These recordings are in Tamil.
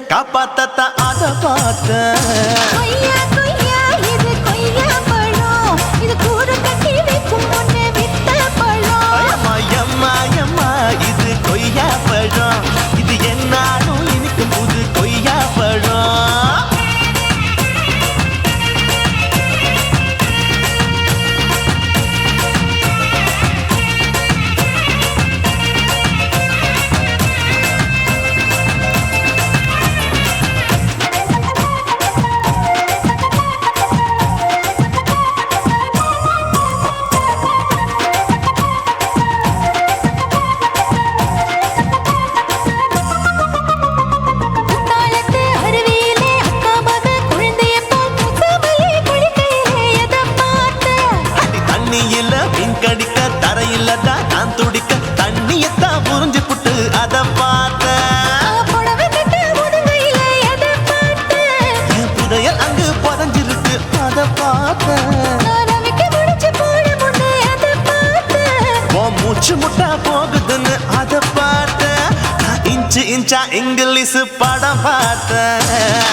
காப்பாத்தா அத பார்த்த கொய்யா கொய்யா இது கொய்யா பழம் இது கூட கட்டி வைக்கும் முன்னே வித்த பழம் அம்மா அம்மா அம்மா இது கொய்யா பழம் இது என்னாலும் எனக்கு புது கொய்யா பழம் முட்டா போகுதுன்னு அத பார்த்த இன்ச்சு இன்ச்சா இங்கிலீஷ் படம் பார்த்த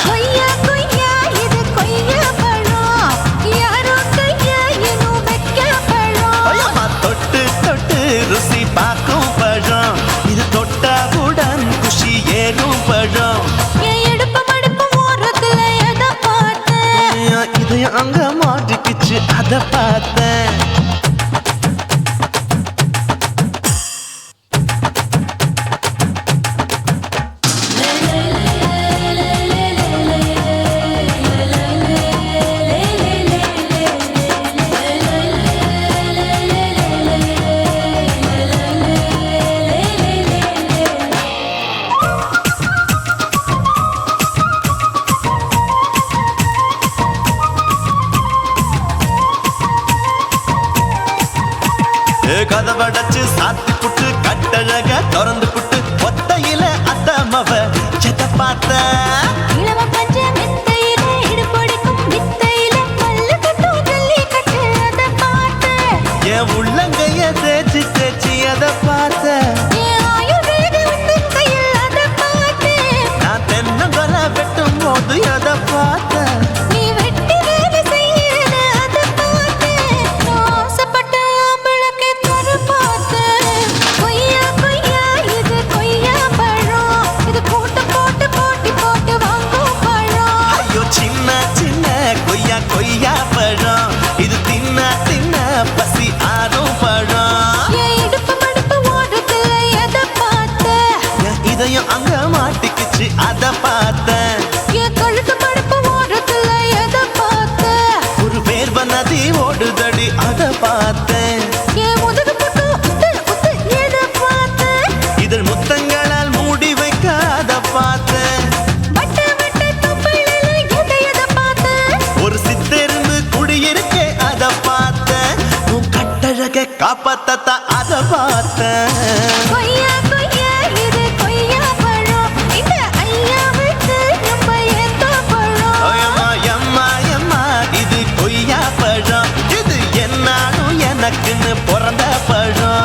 கொய்யா கொய்யா இது கொய்யா பழம் யாரோ கையா இன்னும் வைக்க பழம் தொட்டு தொட்டு ருசி பார்க்கும் பழம் இது தொட்டாவுடன் குஷி ஏறும் பழம் எடுப்பு மடுப்பு ஓரத்துல எதை பார்த்த இதயம் அங்க மாட்டிக்கிச்சு அத பார்த்தேன். கதவடைச்சு சாத்தி புட்டு கட்டழக திறந்து புட்டு ஒத்தையில அத்தமவ செத்த பார்த்த இளவ பஞ்ச மெத்தையில இடுப்பொடிக்கும் வித்தையில பல்லு கட்டும் ஜல்லி கட்டு அத பார்த்த என் உள்ளங்கைய தேய்ச்சி தேய்ச்சி அத பார்த்த என் ஆயுர்வேத உந்தன் கையில் அத பார்த்த நான் தென்னங்கொலை வெட்டும் போது அத பார்த்த நீ வெட்டி வேலை செய்யறத அத பார்த்த நான் ஆசைப்பட்ட ஆம்பளக்கு தர பார்த்த கொய்யா கொய்யா இது கொய்யா பழம் இது போட்டு போட்டு போட்டி போட்டு வாங்கும் பழம் ஐயோ சின்ன சின்ன கொய்யா கொய்யா பழம் இது தின்ன தின்ன பசி ஆறும் பழம் என் இடுப்பு மடுப்பு ஓடுறதுல எதை பார்த்த என் இதயம் அங்க மாட்டிக்கிச்சு அத பார்த்தேன். என் கழுத்து மடுப்பு ஓடுறதுல எதை பார்த்த ஒரு வேர்வ நதி ஓடுதடி அத பார்த்தேன். என் முதுகு புட்டு உத்து உத்து எதை பார்த்த இதழ் முத்தங்களால் மூடி வைக்க அத பார்த்தேன். வட்ட வட்ட தொப்பையில எதை பார்த்த ஒரு சித்தெரும்பு குடியிருக்கே அத பார்த்தேன். உன் கட்டழக காப்பாத்தத்தா அத பார்த்தேன். கொய்யா கொய்யா இது கொய்யா பழம் இந்த ஐயாவுக்கு ரொம்ப ஏத்த பழம் அம்மா எம்மா எம்மா இது கொய்யா பழம் இது என்னாலும் எனக்குன்னு பிறந்த பழம்.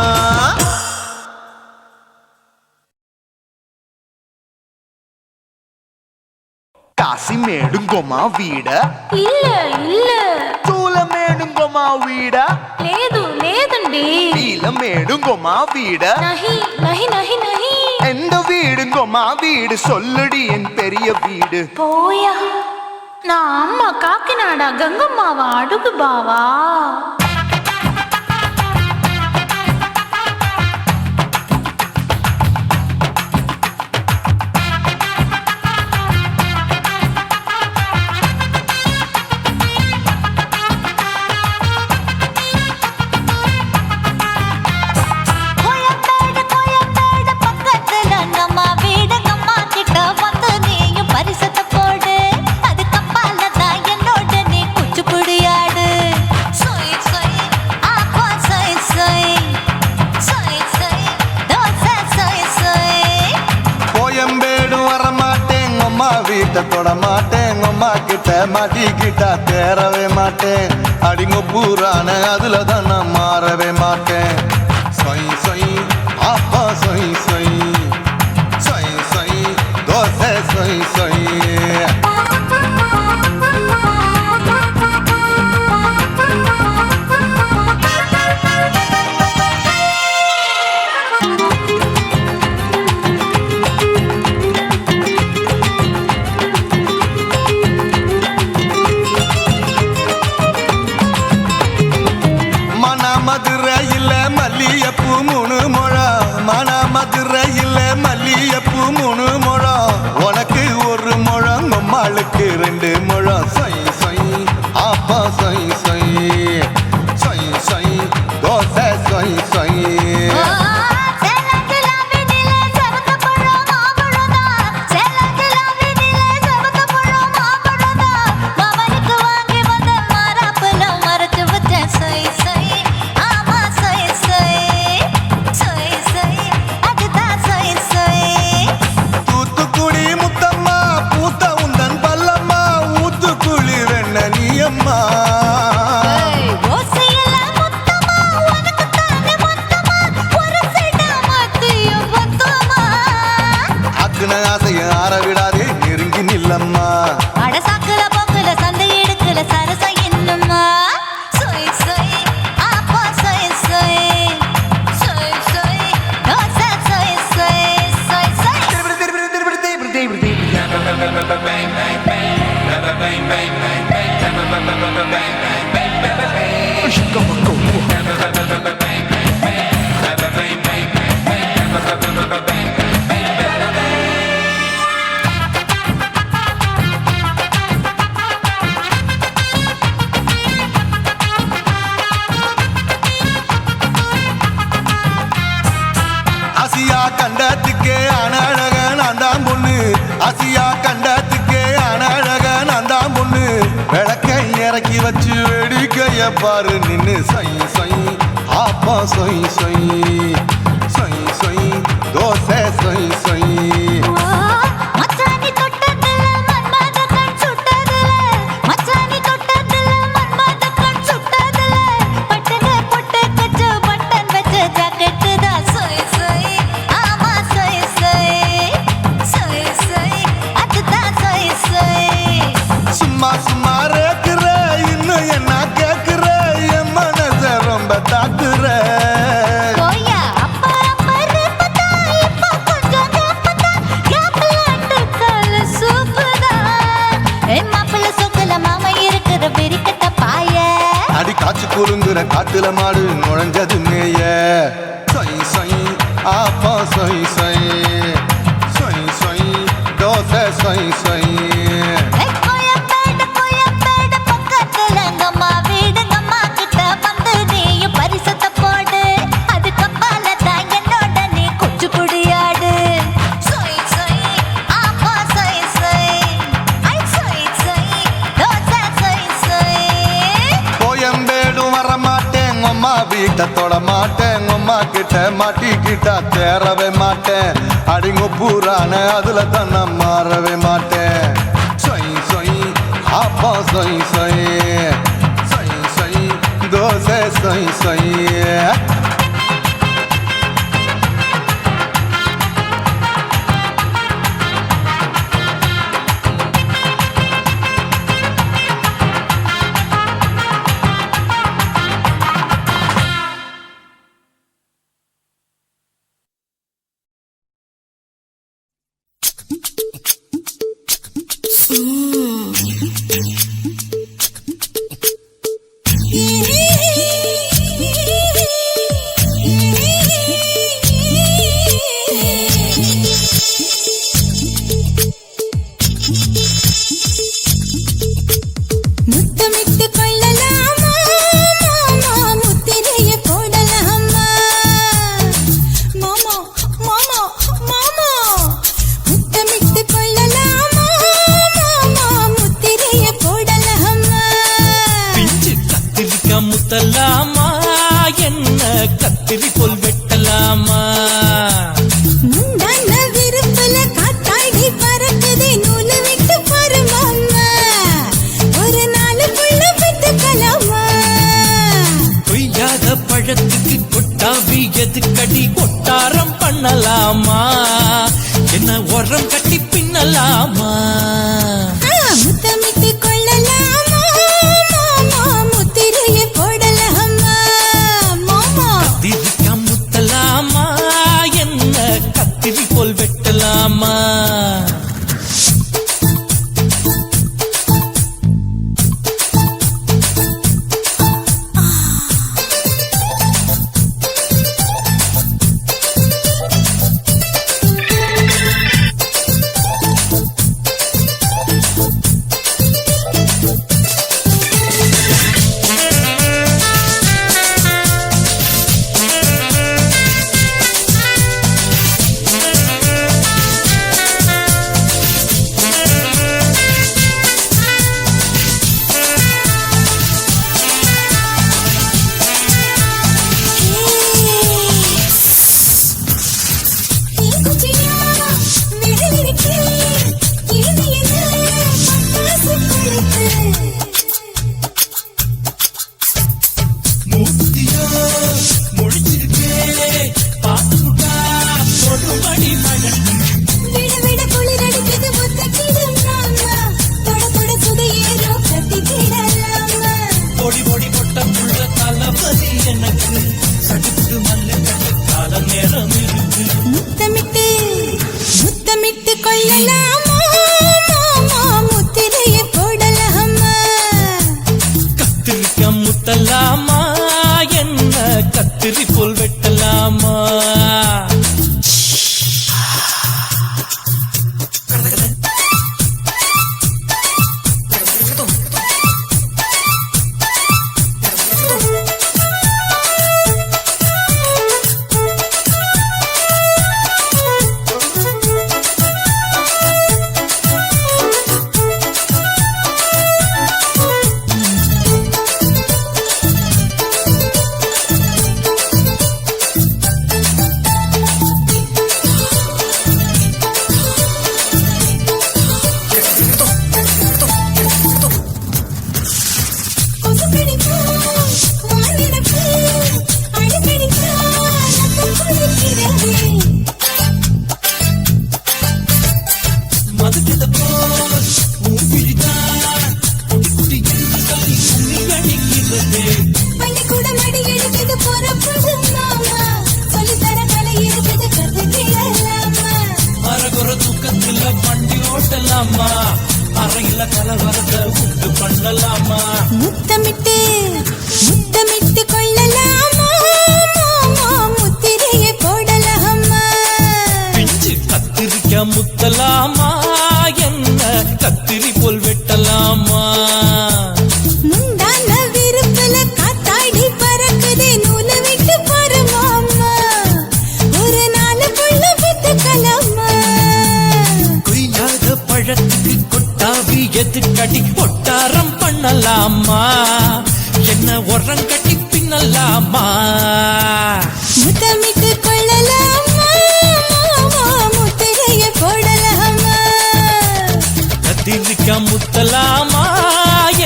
కాశీమేడుంగోమా వీడ இல்ல இல்ல చూలమేడుంగోమా వీడ లేదు లేదండి నీలమేడుంగోమా వీడ நஹி நஹி நஹி நஹி எந்த வீடுங்கோமா வீடு சொல்லுடி என் பெரிய வீடு போயா நான் அம்மா காக்கிநாடா கங்கம்மாவா அடுகு பாவா கோயம்பேடு பக்கத்துல நம்ம வீடு கம்மா கிட்ட வந்து நீயும் பரிசத்தை போடு அது கப்பால தான் என்னோட நீ குச்சிப்புடியாடு சொய் சொய் ஆப்பா சொய் சொய் சொய் சொய் தோசை சொய் சொய் கோயம்பேடு வரமாட்டேன் அம்மா வீட்டை தொட மாட்டேன் அம்மா கிட்ட மாட்டிக்கிட்டா தேரவே மாட்டேன் அடிங்க பூரான அதுல தான் நான் மாறவே மாட்டேன் சொய் சொய் அப்பா சொய் சொய் சொய் சொய் தோசை சொய் சொய் மதுரையில் மல்லியப்பூ 3 முழம் மதுரையில் மல்லியப்பூ 3 முழம் உனக்கு 1 முழம் நம்மளுக்கு 2 முழம் சொய் சொய் ஆப்பா சொய் சொய் சொய் சொய் தோசை சொய் சொய் bang bang bang, bang bang bang, bang bang bang. பாரு நின்னு சொய் சொய் ஆப்பா சொய் சொய் சொய் சொய் தோசை சொய் சொய் மச்சானி தொட்டதுல மன்மத கண் சுட்டதுல மச்சானி தொட்டதுல மன்மத கண் சுட்டதுல பட்டன பொட்டு கச்சு பட்டன் வச்ச ஜாக்கெட் தான் சொய் சொய் ஆமா சொய் சொய் சொய் சொய் அதுதான் சொய் சொய் சும்மா சும்மா ரேக்குற இன்னும் என்ன கேக்குற என் மனச ரொம்ப தாக்குற கோயா அப்பா அப்பா ரப்பதா இப்ப கொஞ்சம் ரப்பதா கேப்லாட்டு கால சூப்பரா ஏ மாப்பிள்ள சொக்கல மாமா இருக்கிற வெறிக்கட்ட பாய அடி காய்ச்சி குறுங்குற காட்டுல மாடு நுழைஞ்சது மேய சொய் சொய் ஆப்பா சொய் சொய் சொய் சொய் தோசை சொய் சொய் கோயம்பேடு பக்கத்துல எங்கம்மா வீடு அம்மா கிட்ட வந்து நீயும் பரிசத்தை போடு அது கப்பால தான் என்னோட நீ குச்சி புடியாடு சொய் சொய் ஆப்பா சொய் சொய் ஐ சொய் சொய் தோசை சொய் சொய் கோயம்பேடும் வர மாட்டேன் அம்மா வீட்டை தொட மாட்டேன் அம்மா கிட்ட மாட்டிக்கிட்டா தேரவே மாட்டேன் அடிங்க பூரான அதுல தான் நான் மாறவே மாட்டேன் சொய் சொய் ஆப்பா சொய் சொய் சொய் சொய் தோசை சொய் சொய் கலவரத்தை உண்டு பண்ணலாமா முத்தமிட்டு முத்தமிட்டு கொள்ளலாமா முத்திரையை போடலாமா பிஞ்சு கத்திரிக்க முத்தலாமா என்ன கத்திரி போல் வெட்டலாமா முந்தான விருப்பல காத்தாடி பறக்குதே நூலை விட்டு பரமாமா ஒரு நாளுக்குள்ள வித்துக்கலாமா கொய்யாத பழத்துக்கு கொட்டாவி எதுக்கடி ஒட்டாரம் பண்ணலாமா என்ன உரம் கட்டி பின்னலாமா முத்தமிட்டு கொள்ளலாமா முத்திரையை போடலாமா கத்திரிக்க முத்தலாமா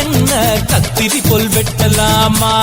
என்ன கத்திரி போல் வெட்டலாமா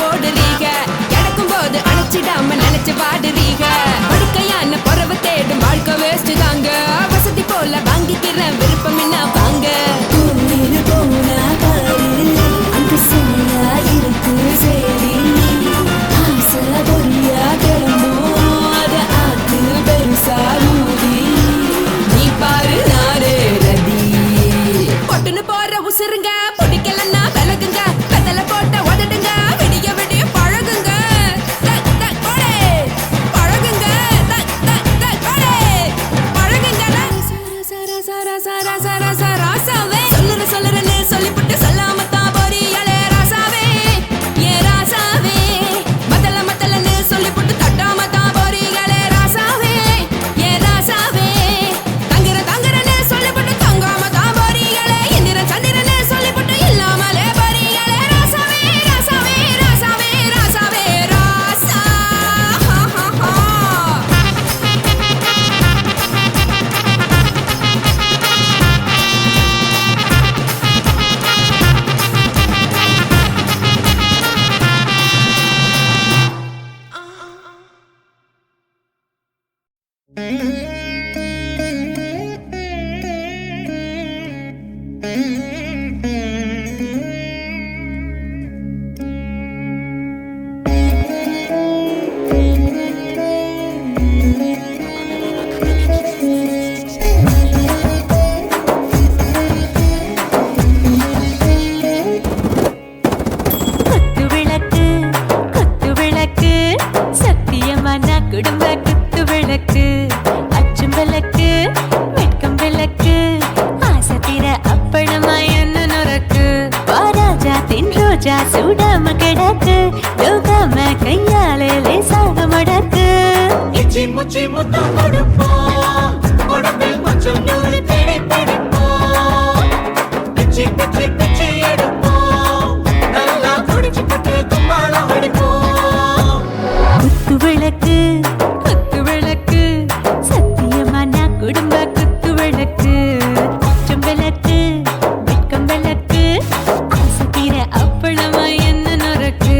போடுறீங்க கிடக்கும் போது அணைச்சிடாம நினைச்சு பாடுறீங்க படுக்கை சூடாம கிடக்கு யோகாம கையாலே லேசாக மடக்கு இச்சி முச்சி முத்தம் கொடுப்போம் உடம்பில் கொஞ்சம் நூறு தேடி பிடிப்போம் பிச்சி பிச்சி பிச்சி எடுப்போம் நல்லா குடிச்சு பட்டு கும்மாளம் அடிப்போம் குத்து விளக்கு சத்தியமா நான் குடும்ப குத்து விளக்கு அச்சம் விளக்கு வெட்கம் விளக்கு ஆசை தீர அப்பளமா என்ன நொறுக்கு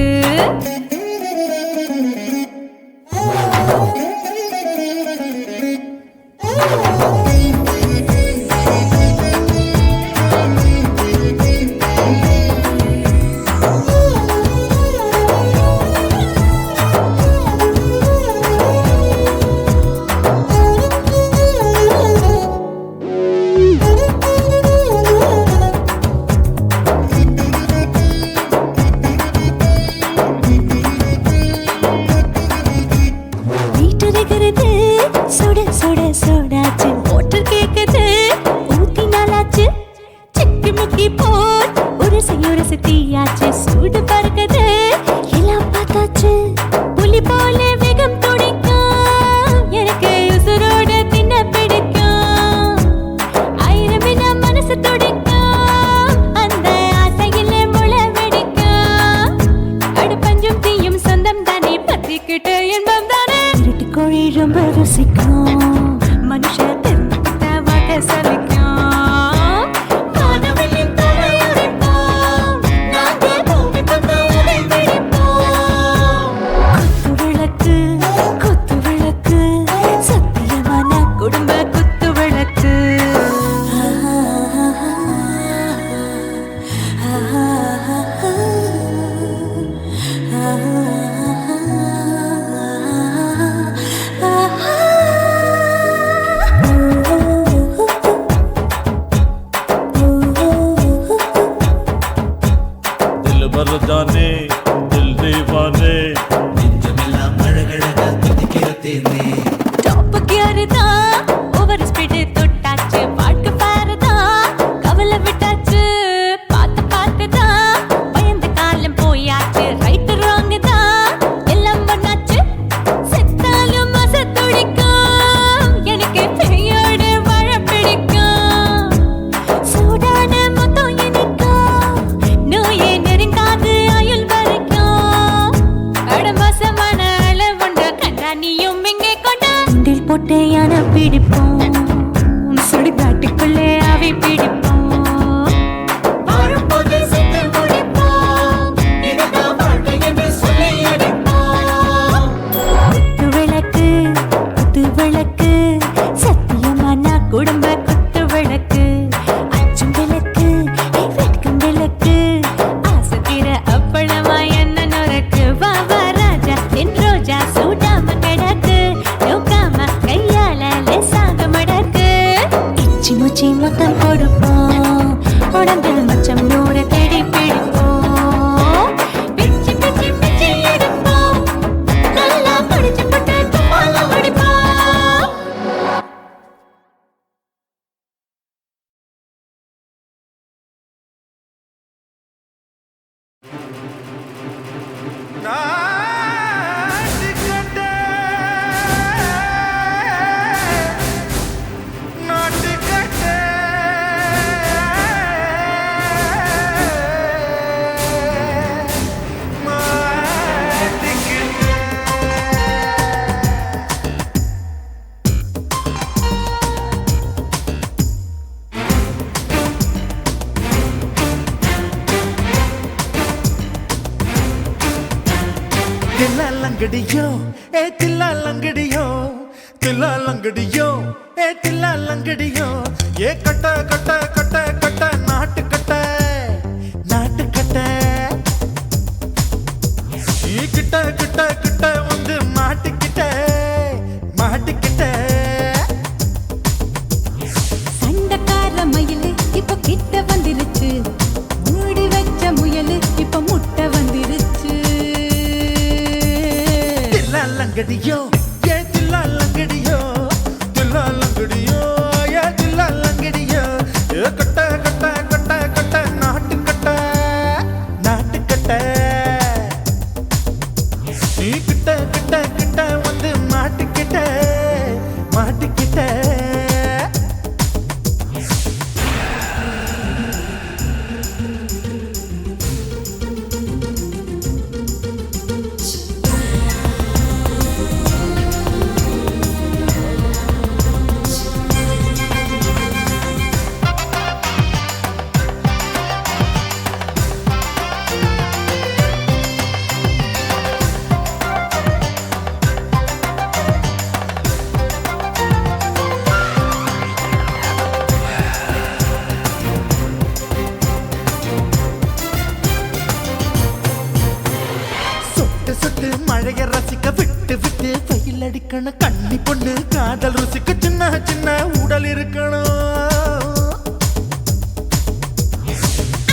சுட சுட சோடாச்சு மோட்டர் கேக்குது ஊத்தி நாளாச்சு சிக்கி முக்கி போல் உரசி தீயாச்சு சூடு பறக்குது எல்லாம் பார்த்தாச்சு புலி போல வேகம் துடிக்கும் எனக்கு உசுரோட தின்ன பிடிக்கும் ஆயிரம் வினா மனசு துடிக்கும் அந்த ஆசையில முளை வெடிக்கும் அடுப்பஞ்சும் தீயும் சொந்தம் தானே பத்திக்கிட்டு இன்பம் தானே கோழி ரொம்ப ருசிக்கும் மனுஷ தெரிஞ்சுக்கிட்ட வாக்க சலிக்கும் காணவெளியின் தலை உடைப்போம் நாங்கள் பூமி தந்த உடை வெடிப்போம் குத்து விளக்கு சத்தியமான குடும்ப குத்து விளக்கு जाने दिल दीवाने நெஞ்சமெல்லாம் அழகழகா துடிக்கிறதேனே டாப் கியர் தான் ஓவர் ஸ்பீட் தொட்டாச்சு வாழ்க்கை பாரு தான் கவலை விட்டாச்சு பார்த்து தான் பயந்த காலம் போயாச்சு ரைட் ராங் தான் எல்லாம் பண்ணாச்சு செத்தாலும் மச துடிக்கும் எனக்கு பெரியோட வாழ பிடிக்கும் சூடான மொத்தம் இனிக்கும் நோயே நெருங்காது ஆயுள் வரைக்கும் அடமோசமான அளவுண்ட கண்டா நீயும் இங்கே கொண்டா உண்டில் போட்டு யானை பிடிப்போம் சுடுகாட்டுக்குள்ளே அவை பிடிப்போம் வாழும்போது செத்து முடிப்போம் இதுதான் வாழ்க்கை என்று சொல்லி அடிப்போம் குத்து விளக்கு சத்தியமான குடும்ப குத்து விளக்கு அச்சும் விளக்கு வெட்கும் விளக்கு ஆசை தீர அப்பளமா என்ன நொறுக்கு வா வா ராஜா என் ரோஜா சூடாம கிடக்கு யோகாம கையால லேசாக மடக்கு இச்சி முச்சி மொத்தம் கொடுப்போம் உடம்பில் மச்சம் நூறு தேடி பிடிப்போம் பிச்சி பிச்சி பிச்சி எடுப்போம் நல்லா படிச்சு பட்டு கும்மாளம் அடிப்போம் தில்லாலங்கடியோ தில்லாலங்கடியோ தில்லாலங்கடியோ ஏ தில்லாலங்கடியோ ஏ கட்ட கட்ட கட்ட கட்ட நாட்டு கட்ட நாட்டு கட்ட நீ கிட்ட கிட்ட கிட்ட வந்து மாட்டிக்கிட்ட மாட்டிக்கிட்ட சண்டக்கார மயிலு இப்ப கிட்ட வந்துருச்சு மூடி வச்ச முயலு இப்ப முட்டை வந்துருச்சு தில்லாலங்கடியோ ஏ தில்லாலங்கடியோ தில்லாலங்கடியோ ஏ தில்லாலங்கடியோ ஏ கட்ட கட்ட கட்ட கட்ட நாட்டு கட்ட நாட்டு கட்ட நீ கிட்ட கிட்ட கிட்ட வந்து மாட்டிக்கிட்ட மாட்டிக்கிட்ட சொட்டு சொட்டு மழைய ரசிக்க விட்டு விட்டு வெயில் அடிக்கணும் கண்ணி பொண்ணு காதல் ருசிக்க சின்ன சின்ன உடல் இருக்கணும்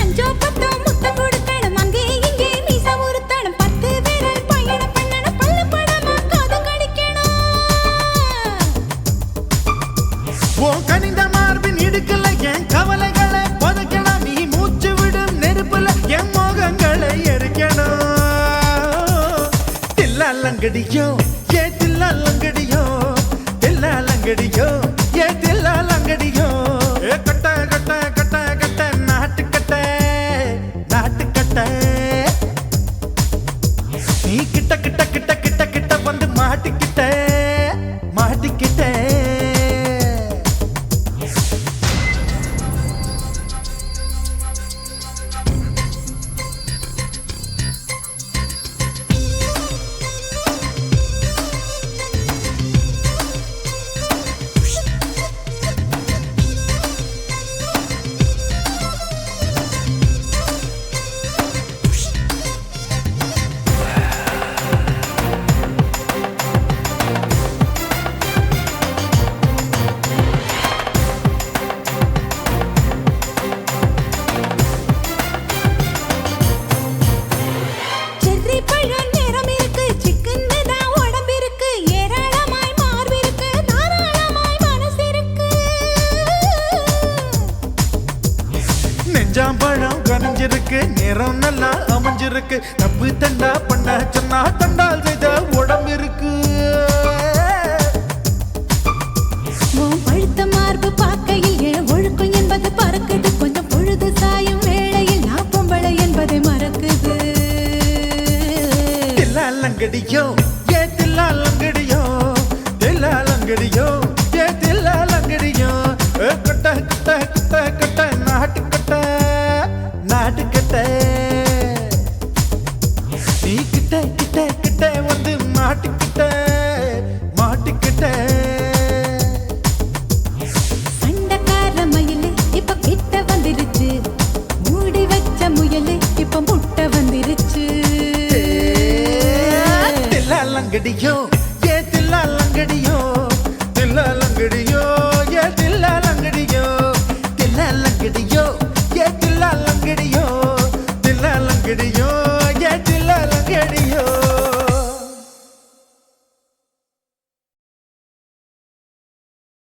அஞ்சோ பத்தோ முட்டை கொடுக்கணும் அங்கே இங்கே மீச உருத்தணும் 10 விரல் பயணம் பண்ணணும் பல்லு படமா காது கடிக்கணும் ஓ கனிந்த மார்பின் இடுக்கல என் கவலைகளை புதைக்கணும் நீ மூச்சு விடும் நெருப்புல என் மோகங்களை எரிக்கணும் தில்லாலங்கடியோ ஏ தில்லாலங்கடியோ தில்லாலங்கடியோ ஏ தில்லாலங்கடியோ ஏ கட்ட கட்ட கட்ட கட்ட நாட்டு கட்ட நாட்டு கட்ட நீ கிட்ட கிட்ட கிட்ட கிட்ட கிட்ட வந்து மாட்டிக்கிட்ட மாட்டிக்கிட்ட செர்ரி பழம் நிறம் இருக்கு சிக்கன்னு தான் உடம்பு இருக்கு ஏராளமாய் மார்பு இருக்கு தாராளமாய் மனசு இருக்கு நெஞ்சாம்பழம் கனிஞ்சிருக்கு நிறம் நல்லா அமைஞ்சிருக்கு தப்பு தண்டா பண்ண சொன்னா தண்டால் செய்த உடம்பு இருக்கு உன் பழுத்த மார்பு பார்க்கையில் என் ஒழுக்கம் என்பது பறக்குது கொஞ்சம் பொழுது சாயும் வேளையில் நான் பொம்பளை என்பதை மறக்குது தில்லாலங்கடியோ ஏ தில்லாலங்கடியோ தில்லாலங்கடியோ ஏ தில்லாலங்கடியோ ஏ கட்ட கட்ட கட்ட கட்ட நாட்டு கட்ட நாட்டு கட்ட நீ கிட்ட கிட்ட கிட்ட வந்து மாட்டிக்கிட்ட மாட்டிக்கிட்ட சண்டக்கார மயிலு இப்ப கிட்ட வந்துருச்சு மூடி வச்ச முயலு இப்ப முட்டை வந்துருச்சு தில்லாலங்கடியோ ஏ தில்லாலங்கடியோ தில்லாலங்கடியோ ஏ தில்லாலங்கடியோ தில்லாலங்கடியோ ஏ தில்லாலங்கடியோ தில்லாலங்கடியோ ஏ தில்லாலங்கடியோ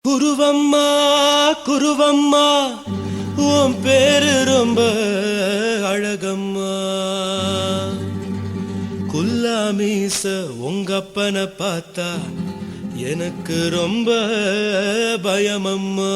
குருவம்மா குருவம்மா உன் பேரு ரொம்ப அழகம்மா குல்லாமீச உங்க அப்பனை பார்த்தா எனக்கு ரொம்ப பயமம்மா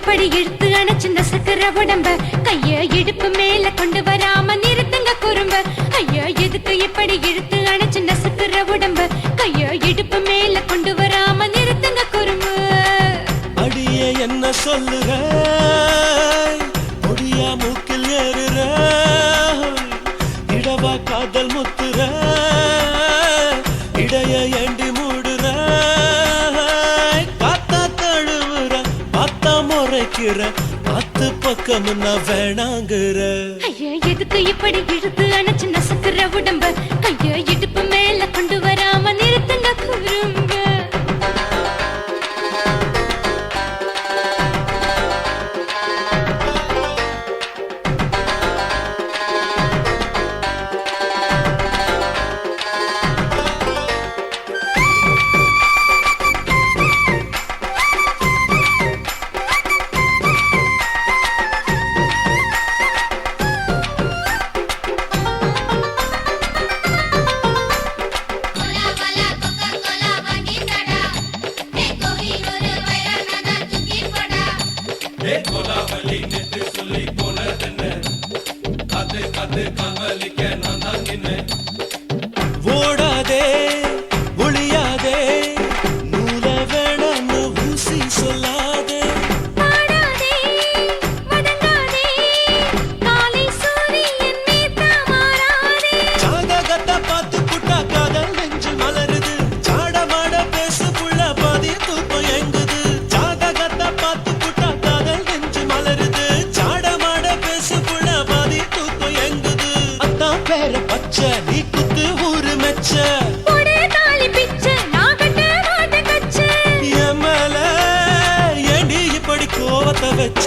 இப்படி இழுத்து அணைச்சு நசுக்கிற உடம்ப கைய இடுப்பு மேல கொண்டு வராம நிறுத்துங்க குறும்ப ஐயா எதுக்கு இப்படி இழுத்து அணைச்சு நசுக்கிற உடம்ப கைய இடுப்பு மேல கொண்டு வராம நிறுத்துங்க குறும்பு அடியே என்ன சொல்லுற முடியா மூக்கில் ஏறுற இடவா காதல் முத்துற இடைய ஏண்டி மூடுற காத்தா தழுவுற பார்த்தா முறைக்கிற பத்து பக்கம் நான் வேணாங்குற ஐயா எதுக்கு இப்படி இழுத்து அணைச்சு நசுக்கிற உடம்ப கைய இடுப்பு மேல கொண்டு வராம நிறுத்துங்க குறும்ப ஓடாதே ஒளியாதே நூல வேணான்னு ஊசி சொல்லாதே பாடாதே வதங்காதே காலை சூரியன் மீத மாறாதே ஜாதகத்தை பார்த்து புட்டா காதல் நெஞ்சு மலருது சாட மாட பேசு புள்ள பாதி தூக்கம் எங்குது ஜாதகத்தை பார்த்து புட்டா காதல் நெஞ்சு மலருது சாட மாட பேசு புள்ள பாதி தூக்கம் எங்குது அத்தான் பேர பச்சை நீ குத்து ஊரு மெச்ச போடே தாலி பிச்சை நான் கட்ட மாட்ட கச்சை என் மேல ஏண்டி இப்படி கோவத்தை வச்ச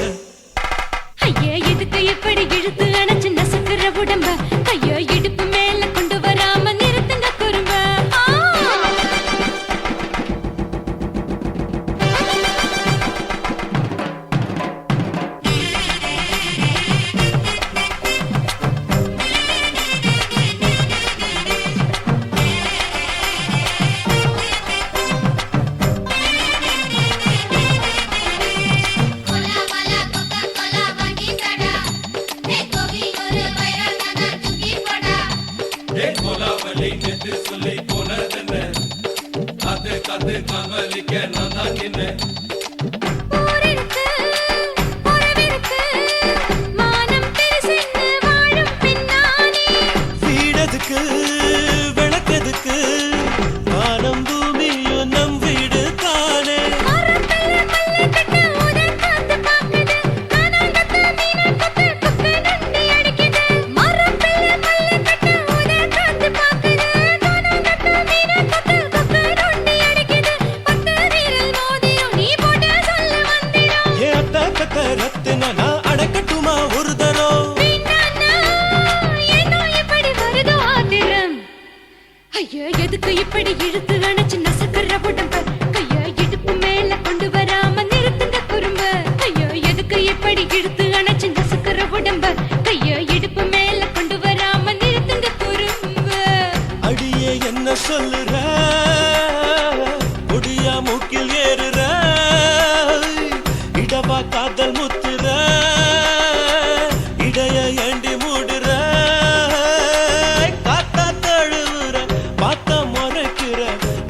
ஐயா எதுக்கு இப்படி இழுத்து அணைச்சு நசுக்கிற உடம்ப கையோ இடுப்பு மேல கொண்டு வராம நிறுத்துங்க குறும்ப ஊரிருக்கு உறவிருக்கு மானம் பெருசென்னு வாழும் பின்னானே வீடதுக்கு விளக்கதுக்கு வானம் பூமியும் நம் வீடு தானே மரத்துல மல்லி கட்டு உதன் காத்து பாக்குது கானாங்கத்து மீனா கொத்து குக்கு நண்டி அடிக்குது மரத்துல மல்லி கட்டு உதன் காத்து பாக்குது கானாங்கத்து மீனா கொத்து குக்கு நண்டி அடிக்குது பத்து வீரல் மோதிரம் நீ போட்டு சொல்ல வந்திரம் ஏ அத்த கத்த ரத்தின நான் அடக்கட்டுமா ஒரு தரம் வீணானா ஏனோ இப்படி வருதோ ஆத்திரம் ஐயா எதுக்கு இப்படி இழுத்து அணைச்சு நசுக்கிற உடம்ப கையா இடுப்பு மேல கொண்டு வராம நிறுத்துங்க குறும்ப ஐயா எதுக்கு இப்படி இழுத்து அணைச்சு நசுக்கிற உடம்ப கையா இடுப்பு மேல கொண்டு வராம நிறுத்துங்க குறும்ப அடியே என்ன சொல்லுற முடியா மூக்கில் ஏறுற இடவா காதல் முத்துற இடைய ஏண்டி மூடுற காத்தா தழுவுற பார்த்த முறைக்கிற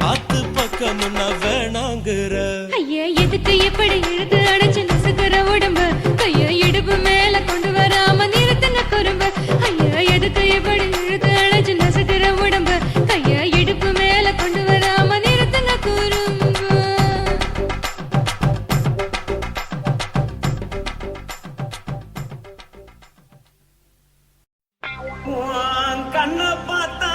பார்த்து பக்கம் நான் வேணாங்குற ஐயா எதுக்கு இப்படி இழுத்து அணைச்சு நசுக்கிற உடம்ப கையா இடுப்பு மேல கொண்டு வராம நிறுத்துங்க குறும்ப ஐயா எதுக்கு இப்படி இழுத்து அணைச்சு நசுக்கிற உடம்ப கையா இடுப்பு மேல கொண்டு வராம நிறுத்துங்க குறும்ப கண்ண பார்த்தா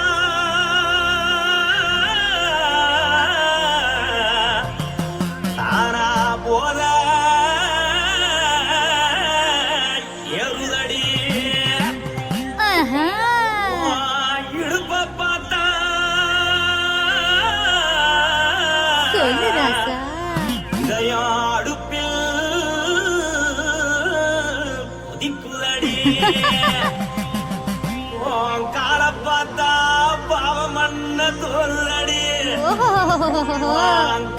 தானா போத எருதடி இடுப்ப பார்த்தா சொல்லு ராசா இதயம் அடுப்பில் உதிக்குதடி கால பார்த்தா பாவம் மண்ண தோல்றடி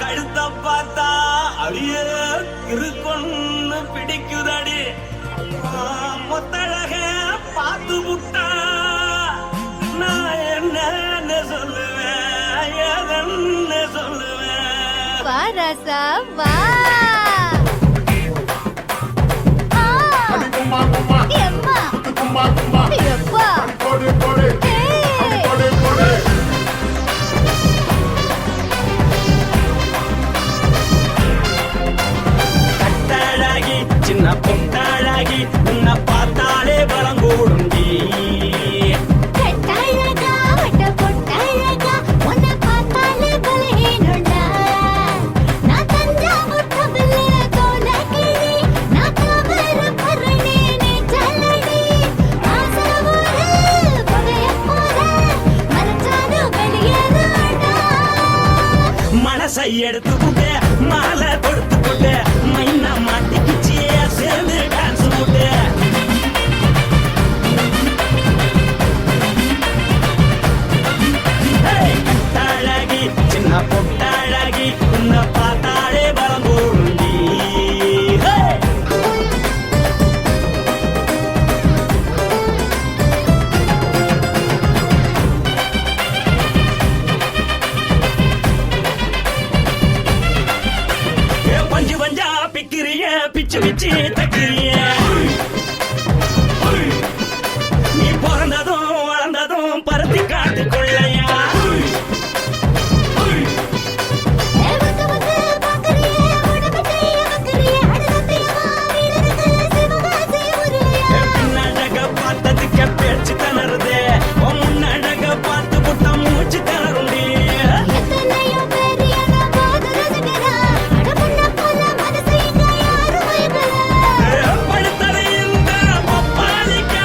கழுத்த பார்த்தா அடியே இருக்கொன்னு பிடிக்குதடி மொத்தழக பார்த்து விட்டா நான் என்ன சொல்லுவேன் ஏதன்னு சொல்லுவேன் வா ராசா வா எம்மா எப்பா கட்டாழாகி சின்ன பொட்டாழாகி உன்னை பார்த்தாலே பலங்கூடுண்டி கட்டழகா வட்ட பொட்டழகா உன்னை பார்த்தாலே பலஹீனண்டா நான் தஞ்சாவூர் தமிழ் தோலகிரி நான் காவர பரணி நீ ஜல்லடி ஆசவூரு பகைய போல மறைச்சாது வெளியேறாடா மனசை எடுத்து புட்டு மாலை கொடுத்து புட்டு மைனா மாட்டிக்கிச்சு சேர்ந்து டான்ஸ் புட்டு கட்டாழகி சின்ன பொட்டாழகி உன்னை பார்த்தாலே பலம் கூடுண்டி பஞ்சு பஞ்சா பிக்கிறிய பிச்சு பிச்சு தக்கிறிய நீ பிறந்ததும் வளர்ந்ததும் பருத்தி காட்டு கொள்ளையா வந்து வந்து பாக்கறியே உடம்பத்தைய வக்கறியே அடலத்தையமா வீரருக்கு சிவகாசி உருளையா பின்னழக பார்த்ததுக்கு பேச்சு தளருது முன்னழக பார்த்து புட்ட மூச்சு தளருண்டி எத்தனையோ பெரிய போது ரசிகரா அடபுள்ள போல மனசை இங்க யாரும் வைக்கல படுத்தது இந்த பப்பாளிக்கா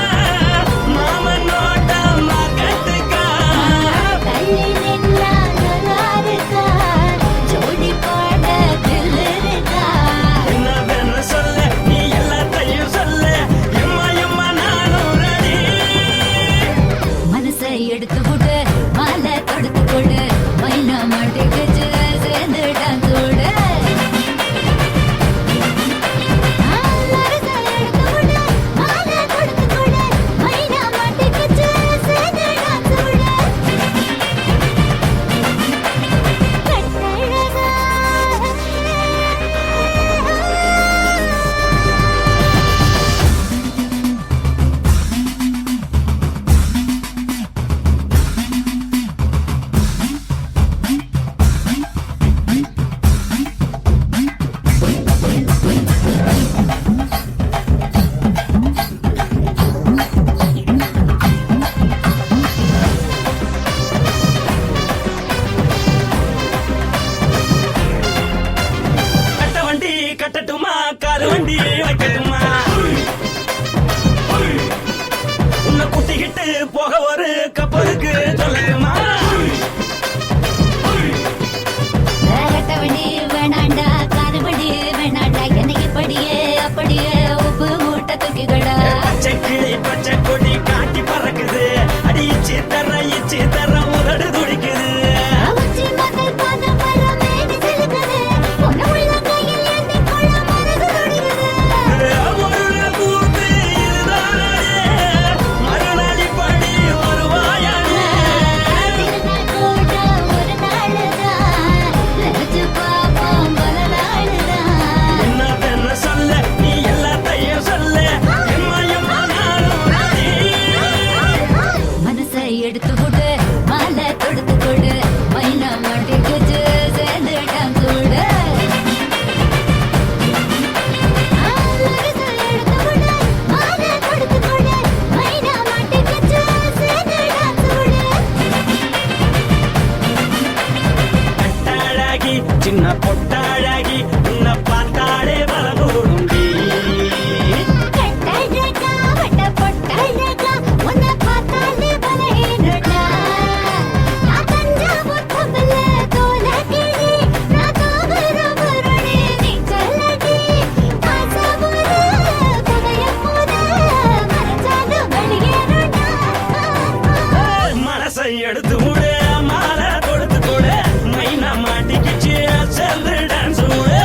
மாமன் நோட்ட மகட்டுக்கா தள்ளி நின்னா நல்லா இருக்கா ஜோடி பாட தில் இருக்கா என்னவென்னு சொல்ல நீ எல்லாத்தையும் சொல்ல எம்மா எம்மா நானும் ரெடி மனசை எடுத்து விடு மாலை தொடுத்து கொடு மைனா மாட்டிக்கிச்சு சேர்ந்து டான்ஸ் விடு மனசை எடுத்து விடு மாலை தொடுத்து கொடு மைனா மாட்டிக்கிச்சு சேர்ந்து டான்ஸ் விடு கட்ட வண்டி கட்டட்டுமா காரு வண்டி வைக்கட்டுமா உன்னை குட்டிக்கிட்டு போக ஒரு கப்பலுக்கு சொல்லட்டுமா கட்டவண்டி வேணாண்டா காரவண்டி வேணாண்டா என்னைக்கு படியே அப்படியே உப்பு மூட்டை தூக்கிக்கடா பச்சை கிளி பச்சை கொடி காட்டி பறக்குது அடி இச்சி தர உதடு துடிக்குது உச்சி மகள் பாத மரமேனி சிலுக்குது பொண்ணு உள்ள கையில் எண்ணி கொள்ள மனசு துடிக்குது ஒரு கூத்து இதுதானே மறுநாளி படி வருவாயானே திருநாள் கூட ஒரு நாளுதான் நினைச்சு பார்ப்போம் பல நாளுதான் என்ன சொல்ல நீ எல்லாத்தையும் சொல்ல எம்மா எம்மா நானும் ready. மனசை எடுத்து விடு மாலை தொடுத்து கொடு மைனா மாட்டிக்கிச்சு சேர்ந்து டான்ஸ் விடு மனசை எடுத்து விடு மாலை தொடுத்து கொடு மைனா மாட்டிக்கிச்சு சேர்ந்து டான்ஸ் விடு கட்டாழகி சின்ன பொட்டாழகி உன்னை பார்த்தாலே பலகூடுண்டி கட்டழகா வட்ட பொட்டழகா உன்னை பார்த்தாலே பலஹீனடா நான் தஞ்சாவூர் தமிழ் தோலகிரி நான் காவர பரணி நீ ஜல்லடி ஆசவூரு பகைய போல மறைச்சாது வெளியேறடா மனசை எடுத்து விடு மாலை கொடுத்து கொடு மைனா மாட்டிக்கிச்சு சேர்ந்து டான்ஸ் விடு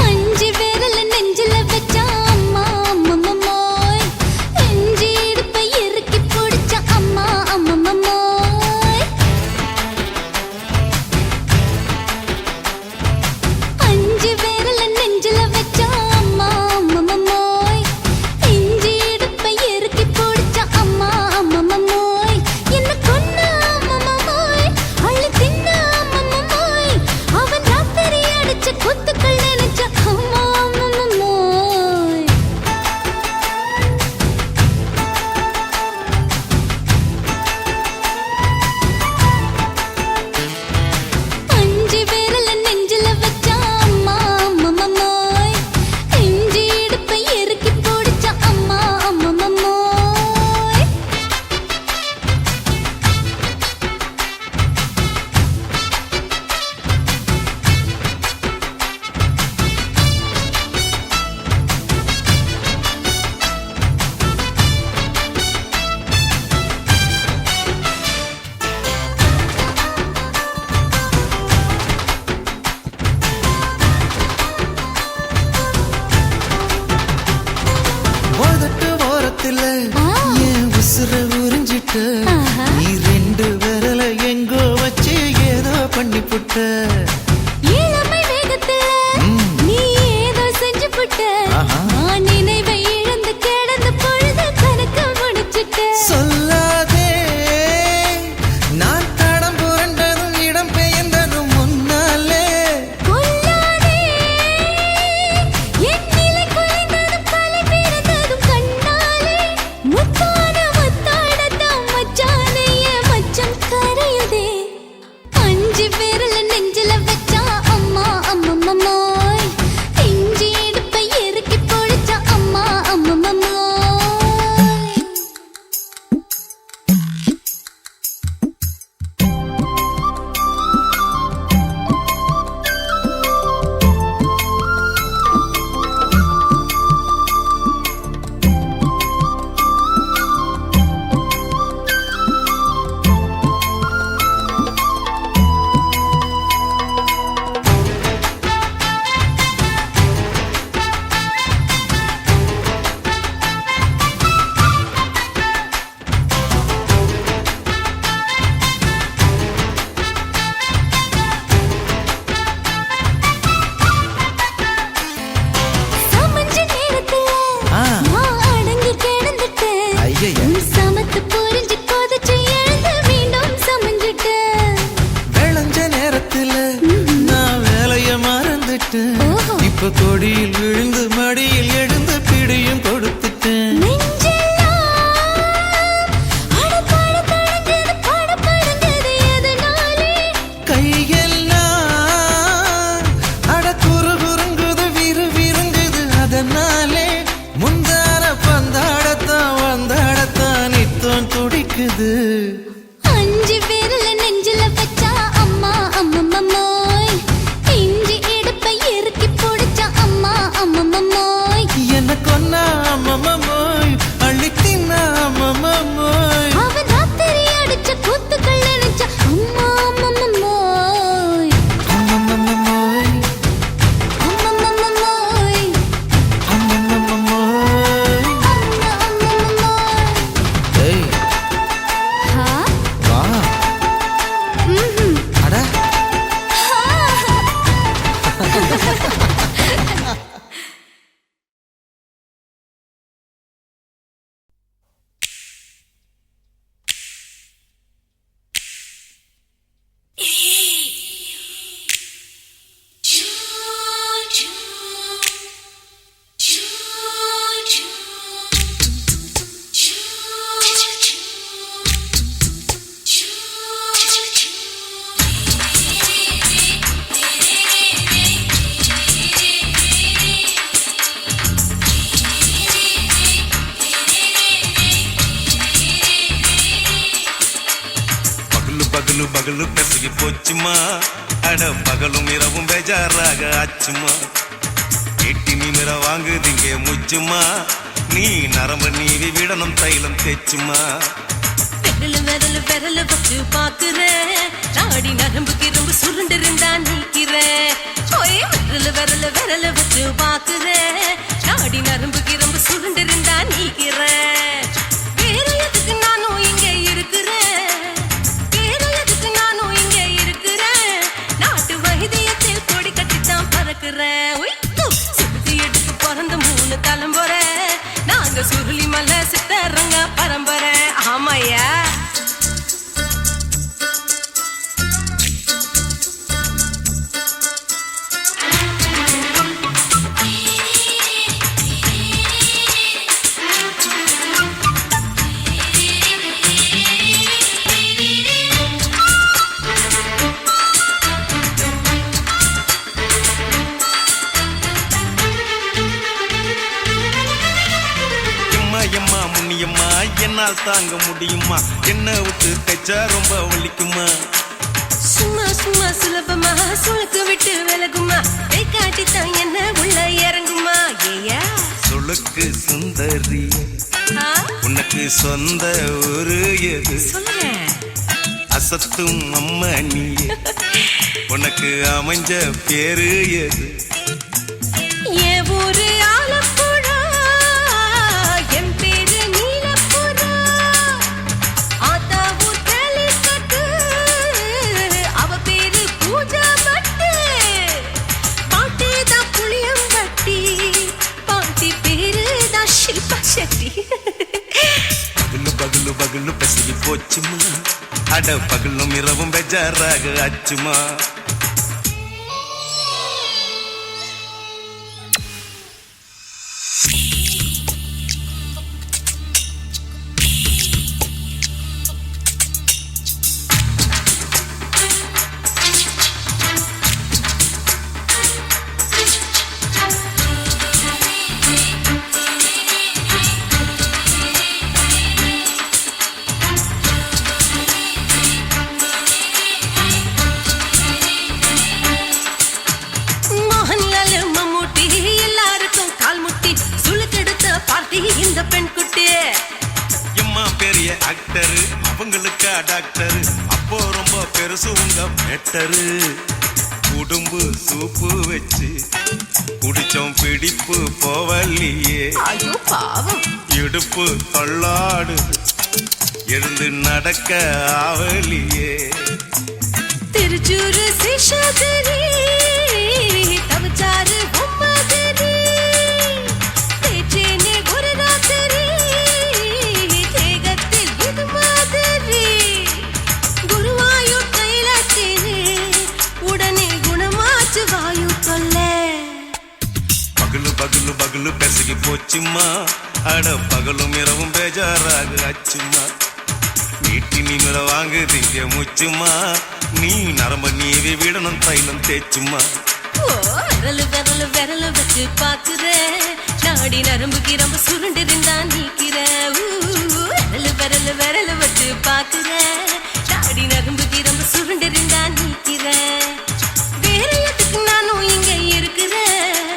அஞ்சு விரல நெஞ்சில வச்சா அம்மா அம்மம்மோய் நெஞ்சி இடுப்பை இறுக்கி பிடிச்ச அம்மா அம்மம்மோய் அஞ்சு விரல நெஞ்சில வச்சா அம்மா அம்மம்மோய் நெஞ்சி இடுப்பை இறுக்கி பிடிச்ச அம்மா அம்மம்மோய் என்ன கொன்ன அம்மம்மோய் அள்ளி தின்ன அம்மம்மோய் அவன் ராத்திரி அடிச்ச குத்துக்கள் நினைச்ச அம்மா அம்மம்மோய் அஞ்சு விரல நெஞ்சில வச்சா அம்மா அம்மம்மோய் நெஞ்சி இடுப்பை இறுக்கி பிடிச்ச அம்மா அம்மம்மோய் உதட்டு ஓரத்துல என் உசுர உறிஞ்சிட்ட ஆஹா. நீ ரெண்டு விரல எங்கோ வச்சு ஏதோ பண்ணி புட்ட இளமை வேகத்துல நீ ஏதோ செஞ்சு புட்ட ஆஹா. நான் நினைவை இழந்து கிடந்த பொழுது கணக்கு முடிச்சிட்ட சொல்லாதே நான் தடம் புரண்டதும் இடம் பெயர்ந்ததும் முன்னாலே கொல்லாதே என் நிலை குலைந்ததும் தலை பிறந்ததும் கண்ணாலே முத்தான முத்தாடத்தான் மச்சானைய மச்சம் கரையுதே அஞ்சு விரல நெஞ்சில வச்சா அம்மா அம்மம்மோய் நெஞ்சி இடுப்பை இறுக்கி பிடிச்ச அம்மா அம்மம்மோய் சமஞ்ச நேரத்துல நான் அடங்கி கிடந்துட்டேன் ஐயைய. உன் சமத்து புரிஞ்சு கொதிச்சு எழுந்து மீண்டும் சமஞ்சிட்டேன் விளைஞ்ச நேரத்துல நான் வேலைய மறந்துட்டேன் ஓஹோ. இப்ப கொடியில் விழுந்து மடியில் எழுந்து பிடியும் கொடுத்துட்டேன் நெஞ்செல்லாம் அடப்பாட தடஞ்சது படபடந்தது எதனாலே கையெல்லாம் அட குறுகுறுங்குது விறுவிறுங்குது அதனாலே முந்தான பந்தாடத்தான் வந்தாடத்தான் நித்தம் துடிக்குது அஞ்சு விரல நெஞ்சில வச்சா அம்மா அம்மம்மோய் நெஞ்சி இடுப்பை இறுக்கி பிடிச்ச அம்மா அம்மம்மோய் என்ன கொன்னா அம்மம்மோய் அள்ளி தின்னா அம்மம்மோய் அவன் ராத்திரி அடிச்ச குத்துக்கள் நினைச்ச அம்மா அம்மம்மோய் அம்மம்மோய் அம்மம்மோய் அம்மம்மோய் அம்மா அம்மம்மோய் ஏய் ஹா பகலு பகலு பெசகி போச்சுமா அட பகலும் இரவும் பேஜாராக ஆச்சுமா எட்டி நிமிர வாங்குதிங்க முச்சுமா நீ நரம்பு நீவி விடணும் தைலம் தேச்சுமா விரல விரல விரல வச்சு பாக்குறேன் நாடி நரம்பு கிரம்பு சுருண்டு இருந்தா நீக்கிறேன் ஓய் விரல விரல விரல வச்சு பாக்குறேன் நாடி நரம்பு கிரம்பு சுருண்டு இருந்தா நீக்கிறேன் வேற எதுக்கு நானும் இங்க இருக்கிறேன் வேற எதுக்கு நானும் இங்க இருக்கிறேன் நாட்டு வைத்தியத்தில் கொடி கட்டித்தான் பறக்கிறேன் ஒய் சுத்தி எடுத்து பிறந்த 3 தலைமுறை நாங்க சுருளி மலை சித்தரங்க பரம்பரை ஆமாயா எம்மா முன்னியம்மா என்னால் தாங்க முடியுமா என்ன விட்டு தைச்சா ரொம்ப வலிக்குமா சும்மா சும்மா சுலபமா சுளுக்கு விட்டு விலகுமா கை காட்டித்தான் என்ன உள்ள இறங்குமா ஏயா சுளுக்கு சுந்தரி உனக்கு சொந்த ஊரு எது சொல்றேன் அசத்தும் அம்மா நீ உனக்கு அமைஞ்ச பேரு எது என் ஊரு ஆலப்புழா என் பேரு நீலப்புறா ஆத்தா ஊர் கேலிக்கட்டு அவ பேரு பூஜா பட்டு பாட்டி தான் புளியம்பட்டி பாட்டி பேரு தான் ஷில்பா செட்டி பகலு பகலு பகலு பெசகி போச்சுமா அட பகலும் இரவும் பெஜாராக ஆச்சுமா மோகன்லால் மம்மூட்டி எல்லாருக்கும் கால் முட்டி சுளுக்கெடுத்த பார்ட்டி இந்த பெண் குட்டி எம்மா பெரிய ஆக்டரு அவங்களுக்கா டாக்டரு அப்போ ரொம்ப பெருசு உங்க மேட்டரு குடும்பு சூப்பு வச்சு குடிச்சோம் பிடிப்பு போவல்லையே ஐயோ பாவம் இடுப்பு தள்ளாடு எழுந்து நடக்க ஆவலியே திருச்சூரு சேஷாதிரி தவச்சாரு பொம்மாதிரி தேச்சேனே ஒரு ராத்திரி தேகத்தில் இது மாதிரி குருவாயூர் தைலத்தேனே உடனே குணமாச்சு வாயு தொல்லை பகலு பகலு பகலு பெசகி போச்சுமா அட பகலும் இரவும் பேஜாராக ஆச்சுமா நீட்டி நிமிர வாங்குதிங்க முச்சுமா நீ நரம்ப நீவி விடணும் தைலம் தேச்சுமா ஓ விரலு விரலு விரலு வச்சு பாக்குறேன் நாடி நரம்பு கிரம்பு சுருண்டு இருந்தா நீக்கிறேன் விரலு விரலு விரலு வச்சு பாக்குறேன் நாடி நரம்பு கிரம்பு சுருண்டு இருந்தா நீக்கிறேன் வேற எதுக்கு நானும் இங்க இருக்கிறேன்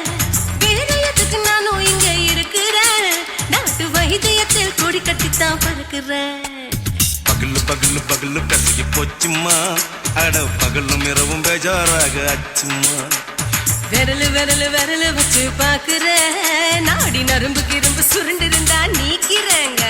வேற எதுக்கு நானும் இங்க இருக்கிறேன் நாட்டு வைத்தியத்தில் கொடி கட்டித்தான் பறக்கிறேன் பகலு பகலு பகலு பெசகி போச்சுமா அட பகலும் இரவும் பேஜாராக ஆச்சுமா விரலு விரலு விரலு வச்சு பாக்குறேன் நாடி நரம்பு கிரம்பு சுருண்டு இருந்தா நீக்கிறேங்க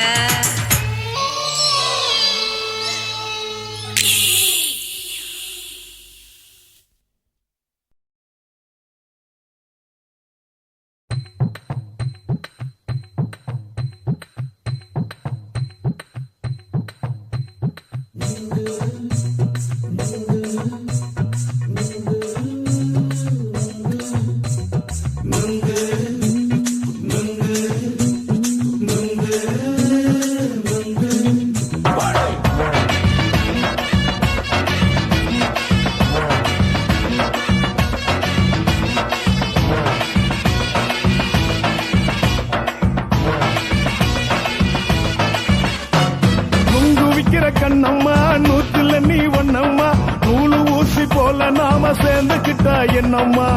கண்ணம்மா நூத்துல நீ ஒன்னம்மா நூலு ஊசி போல நாம சேர்ந்துக்கிட்டா என்னம்மா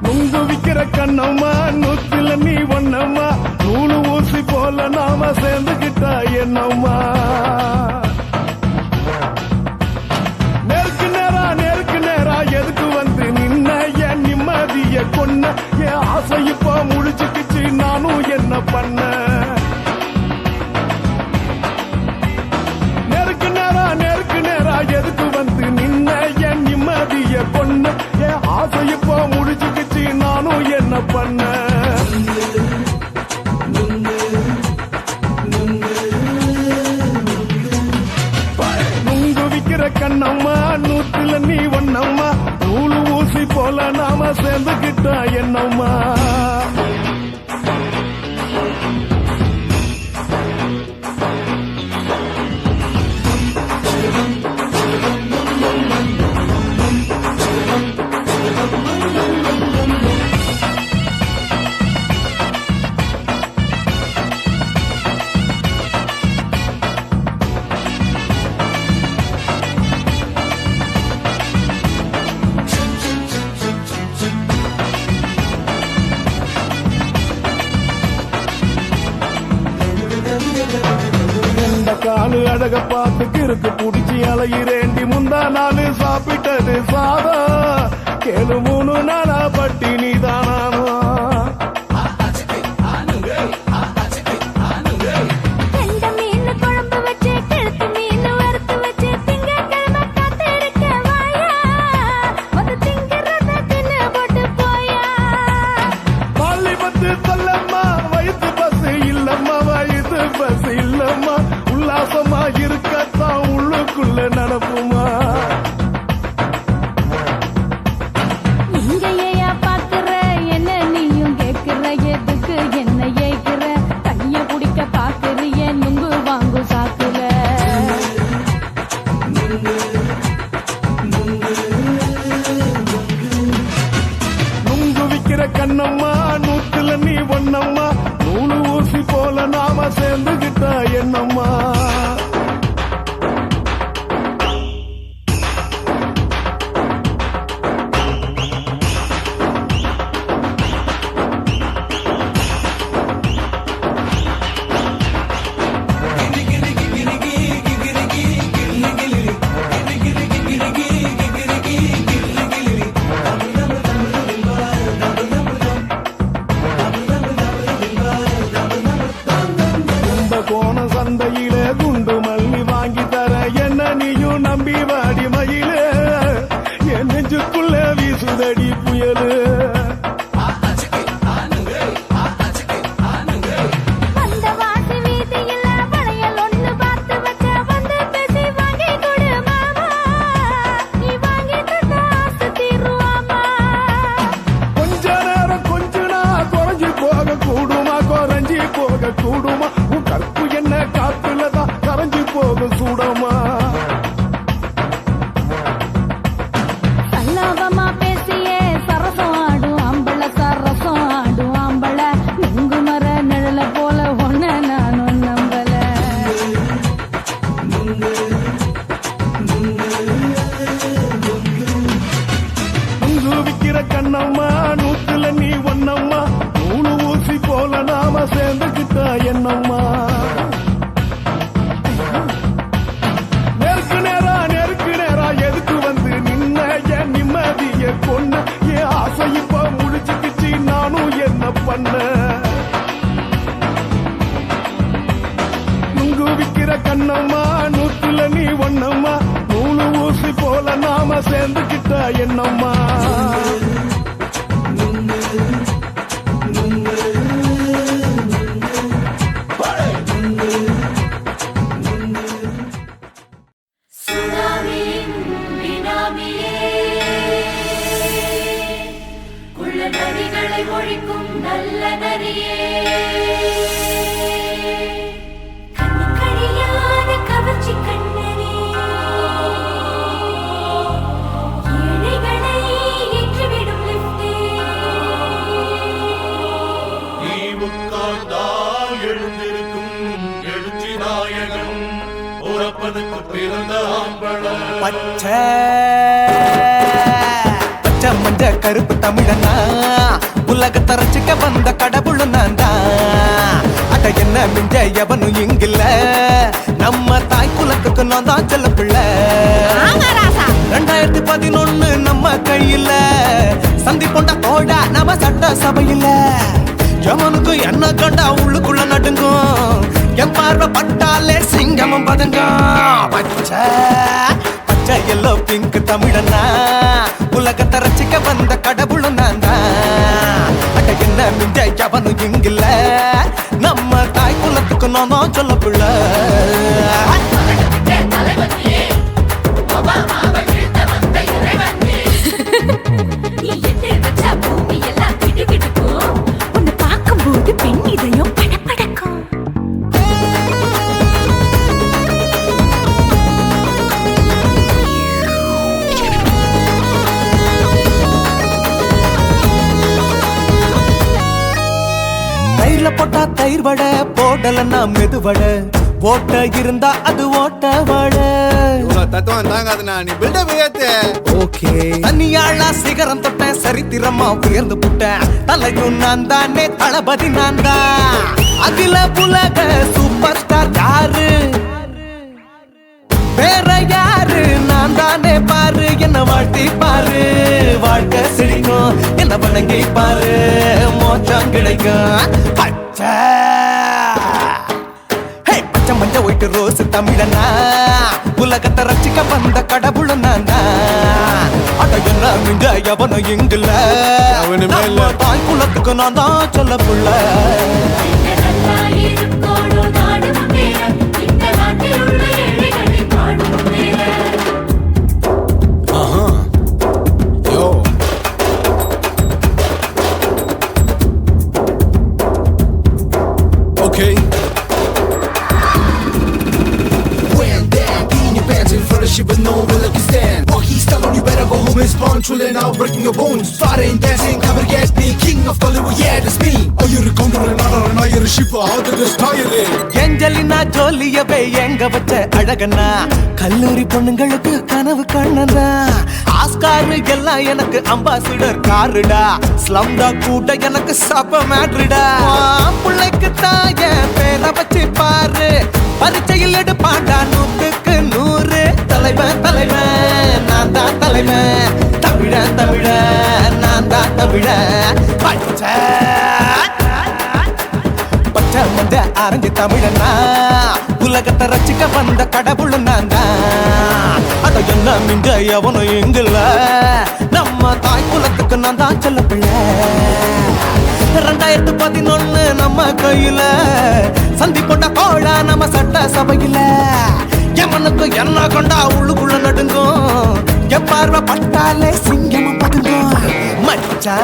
நுங்கு விக்கிற கண்ணம்மா நூத்துல நீ ஒன்னம்மா நூலு ஊசி போல நாம சேர்ந்துக்கிட்டா என்னம்மா நேருக்கு நேரா எதுக்கு வந்து நின்ன என் நிம்மதிய கொன்ன என் ஆசை இப்ப முடிச்சுக்கிச்சு நானும் என்ன பண்ண நேருக்கு நேரா எதுக்கு வந்து நின்ன என் நிம்மதிய கொன்ன என் ஆசை இப்ப முடிச்சுக்கிச்சு நானும் என்ன பண்ண நுங்கு விக்கிற கண்ணம்மா நூத்துல நீ ஒன்னம்மா நூலு ஊசி போல நாம சேர்ந்துக்கிட்டா என்னம்மா காலு அழக பார்த்துக்கு இருக்கு புடிச்சி அலையிறேண்டி முந்தா நாலு சாப்பிட்டது சாதம் கேளு 3 நாளா பட்டினி தானானோ உல்லாசமா இருக்கத்தான் உள்ளுக்குள்ள நடப்புமா இங்கேயா பாக்குற என்ன நீயும் கேக்குற எதுக்கு என்ன ஏக்குற கைய குடிக்க பாக்குறிய நுங்கு வாங்கு சாக்குற நுங்கு விக்கிற கண்ணம்மா நூத்துல நீ ஒன்னம்மா நூலு ஊசி போல நாம சேர்ந்துகிட்டா என்னம்மா கோண சந்தையிலே குண்டு மல்லி வாங்கி தர என்ன நீயும் நம்பி வாடி மயிலே என் நெஞ்சுக்குள்ள வீசுதடி புயலு கூடுமா உன் கற்பு என்ன காத்துலதான் கரைஞ்சு போக சூடமா சல்லாபமா பேசியே சரசம் ஆடும் அம்பள சரசம் ஆடும் அம்பள நுங்கு மர நிழல போல ஒன்ன நானும் நம்பல நுங்கு விக்கிற கண்ணம்மா நூத்துல நீ ஒன்னம்மா நூலு ஊசி போல நாம சேர்ந்துக்கிட்டா என்னம்மா நேருக்கு நேரா எதுக்கு வந்து நின்ன என் நிம்மதிய கொன்ன என் ஆசை இப்ப முடிச்சுக்கிச்சு நானும் என்ன பண்ண நுங்கு விக்கிற கண்ணம்மா நூத்துல நீ ஒன்னம்மா நூலு ஊசி போல நாம சேர்ந்துக்கிட்டா என்னம்மா நரிகளை ஒழிக்கும் நல்ல நரியே கண்ணிக்கழியாத கவர்ச்சி கண்ணனே ஏழைகளை ஏற்றிவிடும் லிப்டே நீ உட்கார்ந்தால் எழுந்திருக்கும் எழுத்து ஊரப்பனுக்கு பிறந்த ஆம்பளை. பச்சை பச்சை மஞ்ச கருப்பு தமிழனா உலகத்தை ரசிக்க வந்த கடவுள் நான் தான். அட என்ன மிஞ்ச எவனும் இங்கில்ல, நம்ம தாய் குலத்துக்கு நான் தான் செல்ல பிள்ளை. 2011 நம்ம கையில சந்தி பொண்ட தோடா நம்ம சட்ட சபையில. எவனுக்கு என்ன கண்டா உள்ளுக்குள்ள நடுங்கும், என் பார்வை பட்டாலே சிங்கமும் பதுங்கும். பச்சை பச்சை எல்லோ பிங்க் தமிழனா உலகத்தை ரசிக்க வந்த கடவுள் நான் தான். அட என்ன மிஞ்ச எவனும் இங்கில்ல, நம்ம தாய் குலத்துக்கு நான் தான் சொல்ல பிள்ளை. உன்னை பார்க்கும்போது பெண் இதயம் படபடக்கும். தயிர்ல போட்டா தயிர் வடை, போடலன்னா மெது வடை, ஓட்ட இருந்தா அது ஓட்ட வடை. தத்துவம் தாங்காதுண்ணா, நீ பில்டப் ஏத்து. ஓகே தனியாளா சிகரம் தொட்டேன், சரித்திரமா உயர்ந்து புட்டேன். தலையும் நான் தானே, தளபதி நான் தான். அகில உலக சூப்பர் ஸ்டார் யாரு, வேற யாரு, நான் தானே பாரு. என்ன வாழ்த்தி பாரு, வாழ்க்கை சிரிக்கும். என்ன வணங்கி பாரு, மோச்சம் கிடைக்கும். பச்சை பச்சை மஞ்ச ஒயிட்டு ரோஸ் தமிழனா உலகத்தை ரசிக்க வந்த கடவுள் நான் தான். அட என்ன மிஞ்ச எவனும் இங்கில்ல, நம்ம தாய் குலத்துக்கு நான் தான் சொல்ல புள்ள. Okay. When that in your pants in front of shit with no will you stand. While he's telling you better go home, his punctual and now breaking your bones. Fighting, dancing, cover get me, king of Hollywood, yeah, that's me. Oh, you're a condor and you're a ship, how did this tire it? Angelina ஜோலியவே எங்க வச்ச அழகனா, கல்லூரி பொண்ணுங்களுக்கு கனவு கண்ணனா. ஆஸ்கார் எல்லாம் எனக்கு அம்பாசிடர் காருடா, ஸ்லம்டா கூட எனக்கு சப்ப மேட்ருடா. பிள்ளைக்கு தாய பேரை வச்சு பாரு, பரீட்சையில் எடுப்பாண்டா 100க்கு 100. தலைவன் தலைவன் நான் தான் தலைவன், தமிழன் தமிழன் நான் தான் தமிழன். பச்சை பச்சை மஞ்ச ஆரஞ்சு தமிழனா உலகத்தை ரசிக்க வந்த கடவுள் நான் தான். அட என்ன மிஞ்ச எவனும் இங்கில்ல, நம்ம தாய் குலத்துக்கு நான் தான் சொல்ல பிள்ளை. 2011 நம்ம கையில சந்தி போட்ட கோழா நம்ம சட்ட சபையில. எவனுக்கு என்ன கொண்டா உள்ளுக்குள்ள நடுங்கும், என் பார்வை பட்டாலே சிங்கமும் பதுங்கும். மச்சா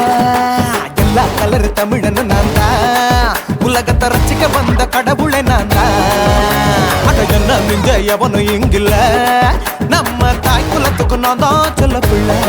எல்லா கலர் தமிழன் நான் தான், உலகத்தை ரசிக்க வந்த கடவுளை நான் தான். அட என்ன மிஞ்ச எவனும் இங்கில்ல, நம்ம தாய் குலத்துக்கு நான் தான் சொல்ல பிள்ளை.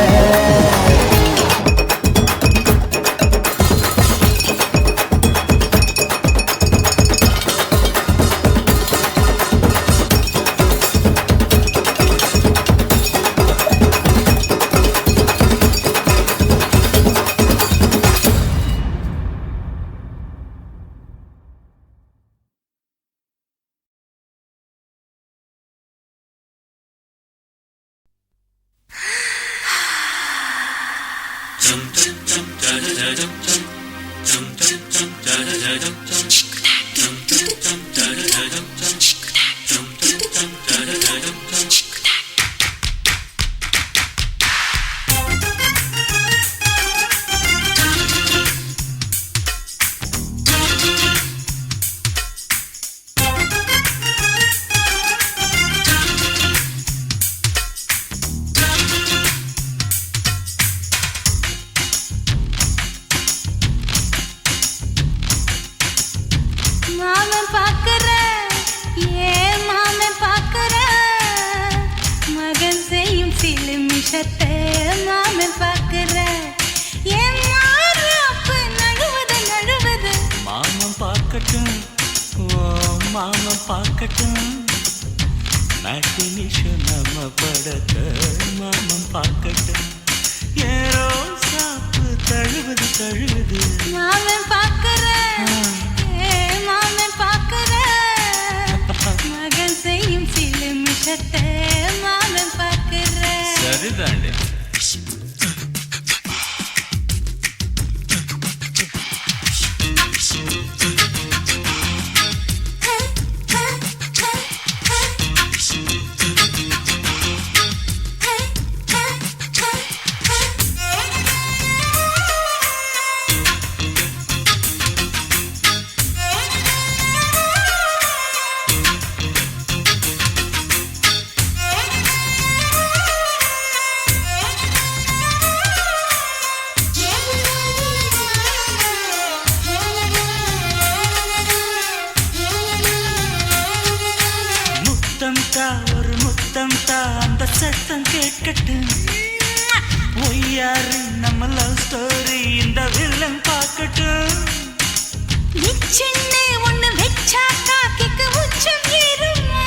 மாமன் பார்க்கிறேன், ஏன் மாமன் பார்க்கிறேன், மகன் செய்யும் சில மிஷத்தை மாமன் பார்க்கிறேன். ஏன் மாறாப்பு நழுவது நழுவது, மாமன் பார்க்கட்டும், ஓ மாமன் பார்க்கட்டும், மேட்டினிஷு நம்ம படத்தை மாமன் பார்க்கட்டும் ஏரோ சாப்பு தழுவுது தழுவுது மாமன் பார்க்கறேன் மாமன் பார்க்கறேன் மகன் செய்யும் சில மிஷத்தை மாமன் பார்க்கறேன் சரிதாண்டி ஒரு முத்தம் தா அந்த சத்தம் கேட்கட்டும் ஒய்யாரு நம்ம லவ் ஸ்டோரி இந்த வில்லன் பார்க்கட்டும் நிச்சயமே ஒண்ணு வெச்சாக்கா கிக்கு உச்சம் ஏறுமா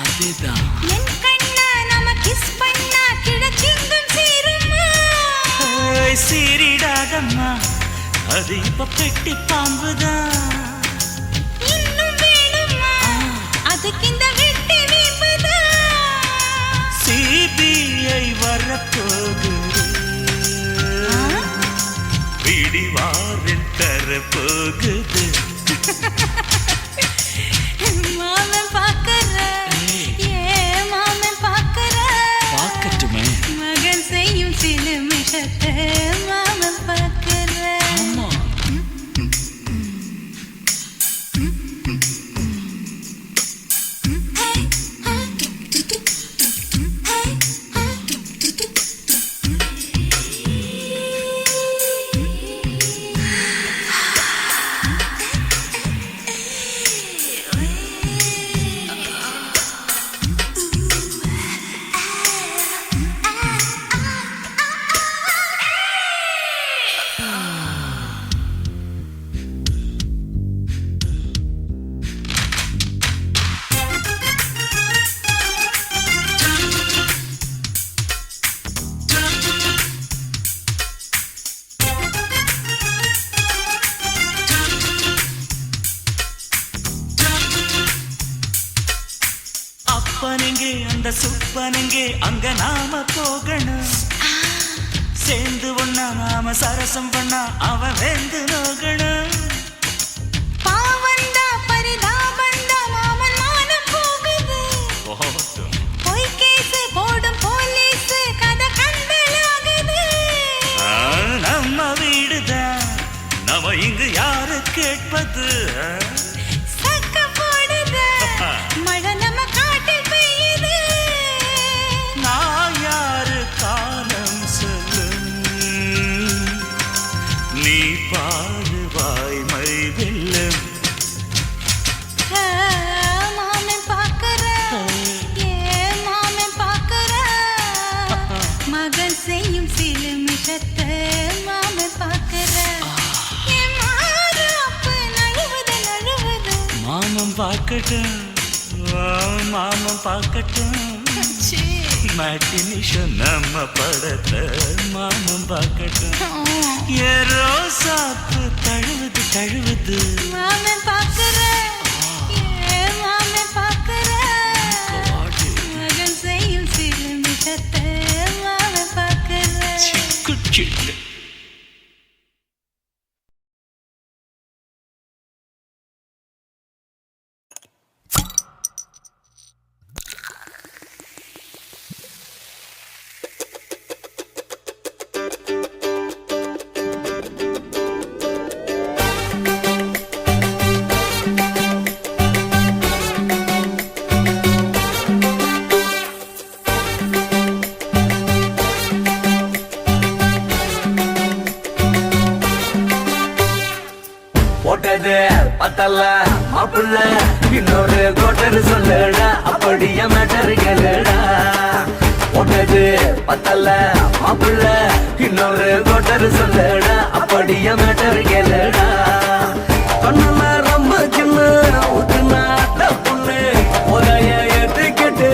அதுதான் என் கண்ணா நாம கிஸ் பண்ணா கிடச்சிங்கும் சீருமா சீரிடாதம்மா அது இப்ப பெட்டி பாம்புதான் இன்னும் வேணுமா அதுக்கு இந்த வெட்டி வீம்புதான் சிபிஐ வரப்போகுது பிடிவாரில் தரப்போகுது மாமன் பார்க்கற மாமன் பார்க்கற பார்க்கட்டுமே மகன் செய்யும் சில மிஷத்தை மாமன் பார்க்கற ஆமா அப்பனெங்கே அந்த சுப்பனெங்கே அங்க நாம போகணும் சேர்ந்து ஒண்ணா நாம சரசம் பண்ணா அவன் வெந்து நோகணும் பாவந்தா பரிதாபந்தா மாமன் மானம் போகுது பொய் கேஸ் போடும் போலீஸ் கதை கண்டலாகுது நம்ம வீடுதான் நம்ம இங்கு யாரு கேட்பது சக்க போடுது மழை நம்ம காட்டில் பெய்யுது நான் யாரு காலம் சொல்லும் நீ பாடுவாய் மை வெல்லம் மாமன் பார்க்கற மாமன் பார்க்கற மகன் செய்யும் சில மிஷத்தை மாமன் பார்க்கற மாறாப்பு நழுவுது நழுவுது மாமன் பார்க்கட்டும் மாமன் பார்க்கட்டும் மேட்டினிஷன் நம்ம படத்தை மாமன் பார்க்கட்டும் ஏரோ சாப்பு தழுவுது தழுவுது மாமன் பார்க்கற மாமன் பார்க்கற மகன் செய்யும் சில மிஷத்தை மாமன் பார்க்கற சிட்டு போட்டது பத்தல்ல மாப்புள்ள இன்னொரு கோட்டர் சொல்லுடா அப்படியே மேட்டர் கேளுடா போட்டது பத்தல்ல மாப்புள்ள இன்னொரு கோட்டர் சொல்லுடா அப்படியே மேட்டர் கேளுடா சொன்ன ரொம்ப சின்ன ஊத்துனா பொண்ணு உதய ஏத்துக்கிட்டு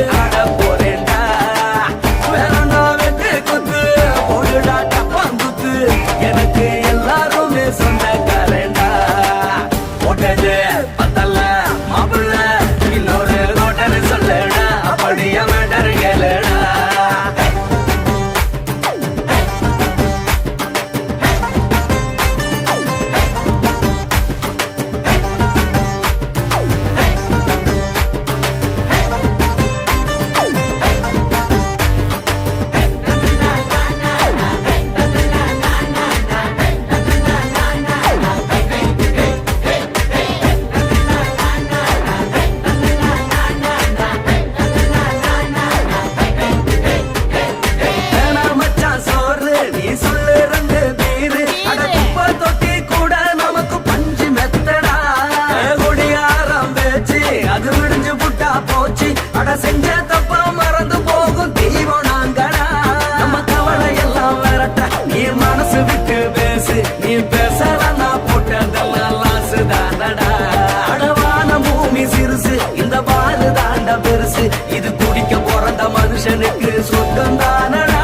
இது குடிக்க பிறந்த மனுஷனுக்கு சொர்க்கம் தானடா.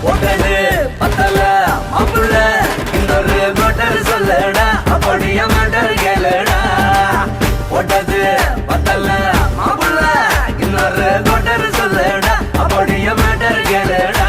போட்டது பத்தல மாப்புள்ள இன்னொரு கோட்டர் சொல்லடா அப்படியே மாட்டர் கேளுடா. போட்டது பத்தல மாப்புள்ள இன்னொரு கோட்டர் சொல்லடா அப்படியே மாட்டர் கேளுடா.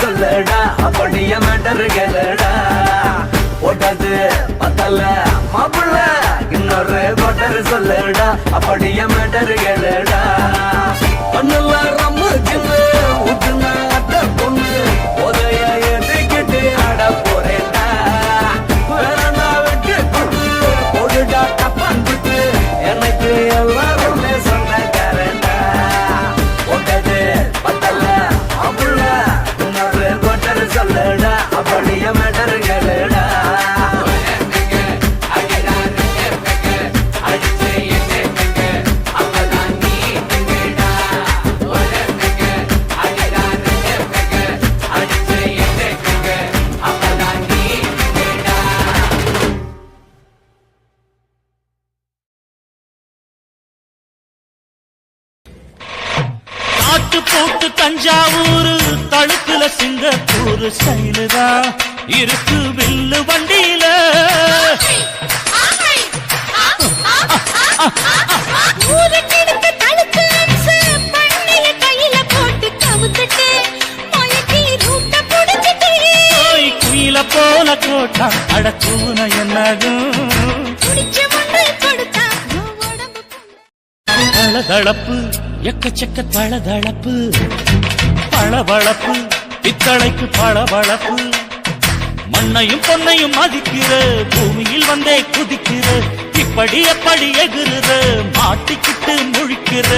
சொல்லடா அப்படியே மேட்டர் கேளுடா. போட்டது பத்தல மாப்புள்ள இன்னொரு கோட்டர் சொல்லடா அப்படியே மேட்டர் கேளுடா. பண்ணலாம் ரம்மு சின்ன ஊத்துனா அட்ட பொண்ணு உதய ஏற்றிக்கிட்டு ஆட போறேன்டா. வேறனா வெட்டி கொண்டு போடுடா டப்பான் விட்டு எனக்கு எல்லாருமே சொந்தக்காரன்டா. போட்டது பத்தல மாப்புள்ள இன்னொரு கோட்டர் சொல்லடா அப்படியே மேட்டர் கேளுடா. காட்டு போட்டு தஞ்சாவூர் தழுக்குல சிங்கப்பூர் ஸ்டைலுதா இருக்கு வில்லு வண்டியில. குயில போல கோட்டா அடக்கூன என்னதும் தளதளப்பு எக்கச்சக்க தளதளப்பு பளபளப்பு பித்தளைக்கு பளபளப்பு. மண்ணையும் பொன்னையும் மதிக்கிற பூமியில் வந்தே குதிக்கிற இப்படி எப்படி எகுற மாட்டிக்கிட்டு முழிக்கிற.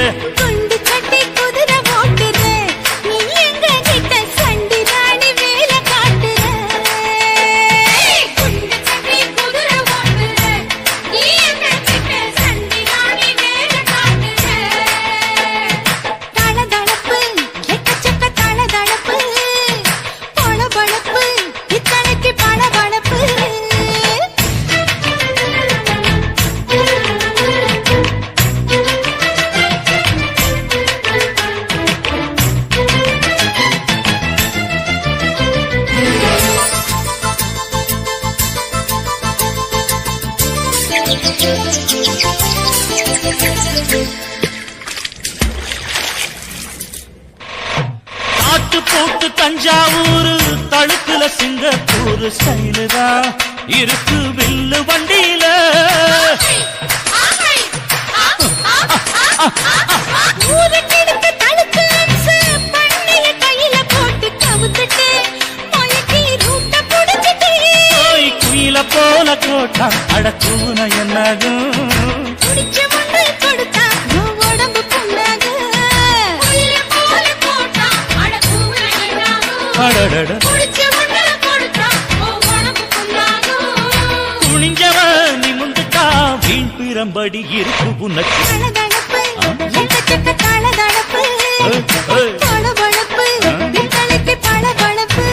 காட்டு போட்டு தஞ்சாவூர் தழுக்குல சிங்கப்பூர் ஸ்டைலுதா இருக்கு வில்லு வண்டியில. குயில போல கோட்டா அடக்கூன என்னதும் அடடட ஆயிரம்படி இருக்கு உனக்கு. தளதளப்பு, எக்கச்சக்க தளதளப்பு. பளபளப்பு, பித்தளைக்கு பளபளப்பு.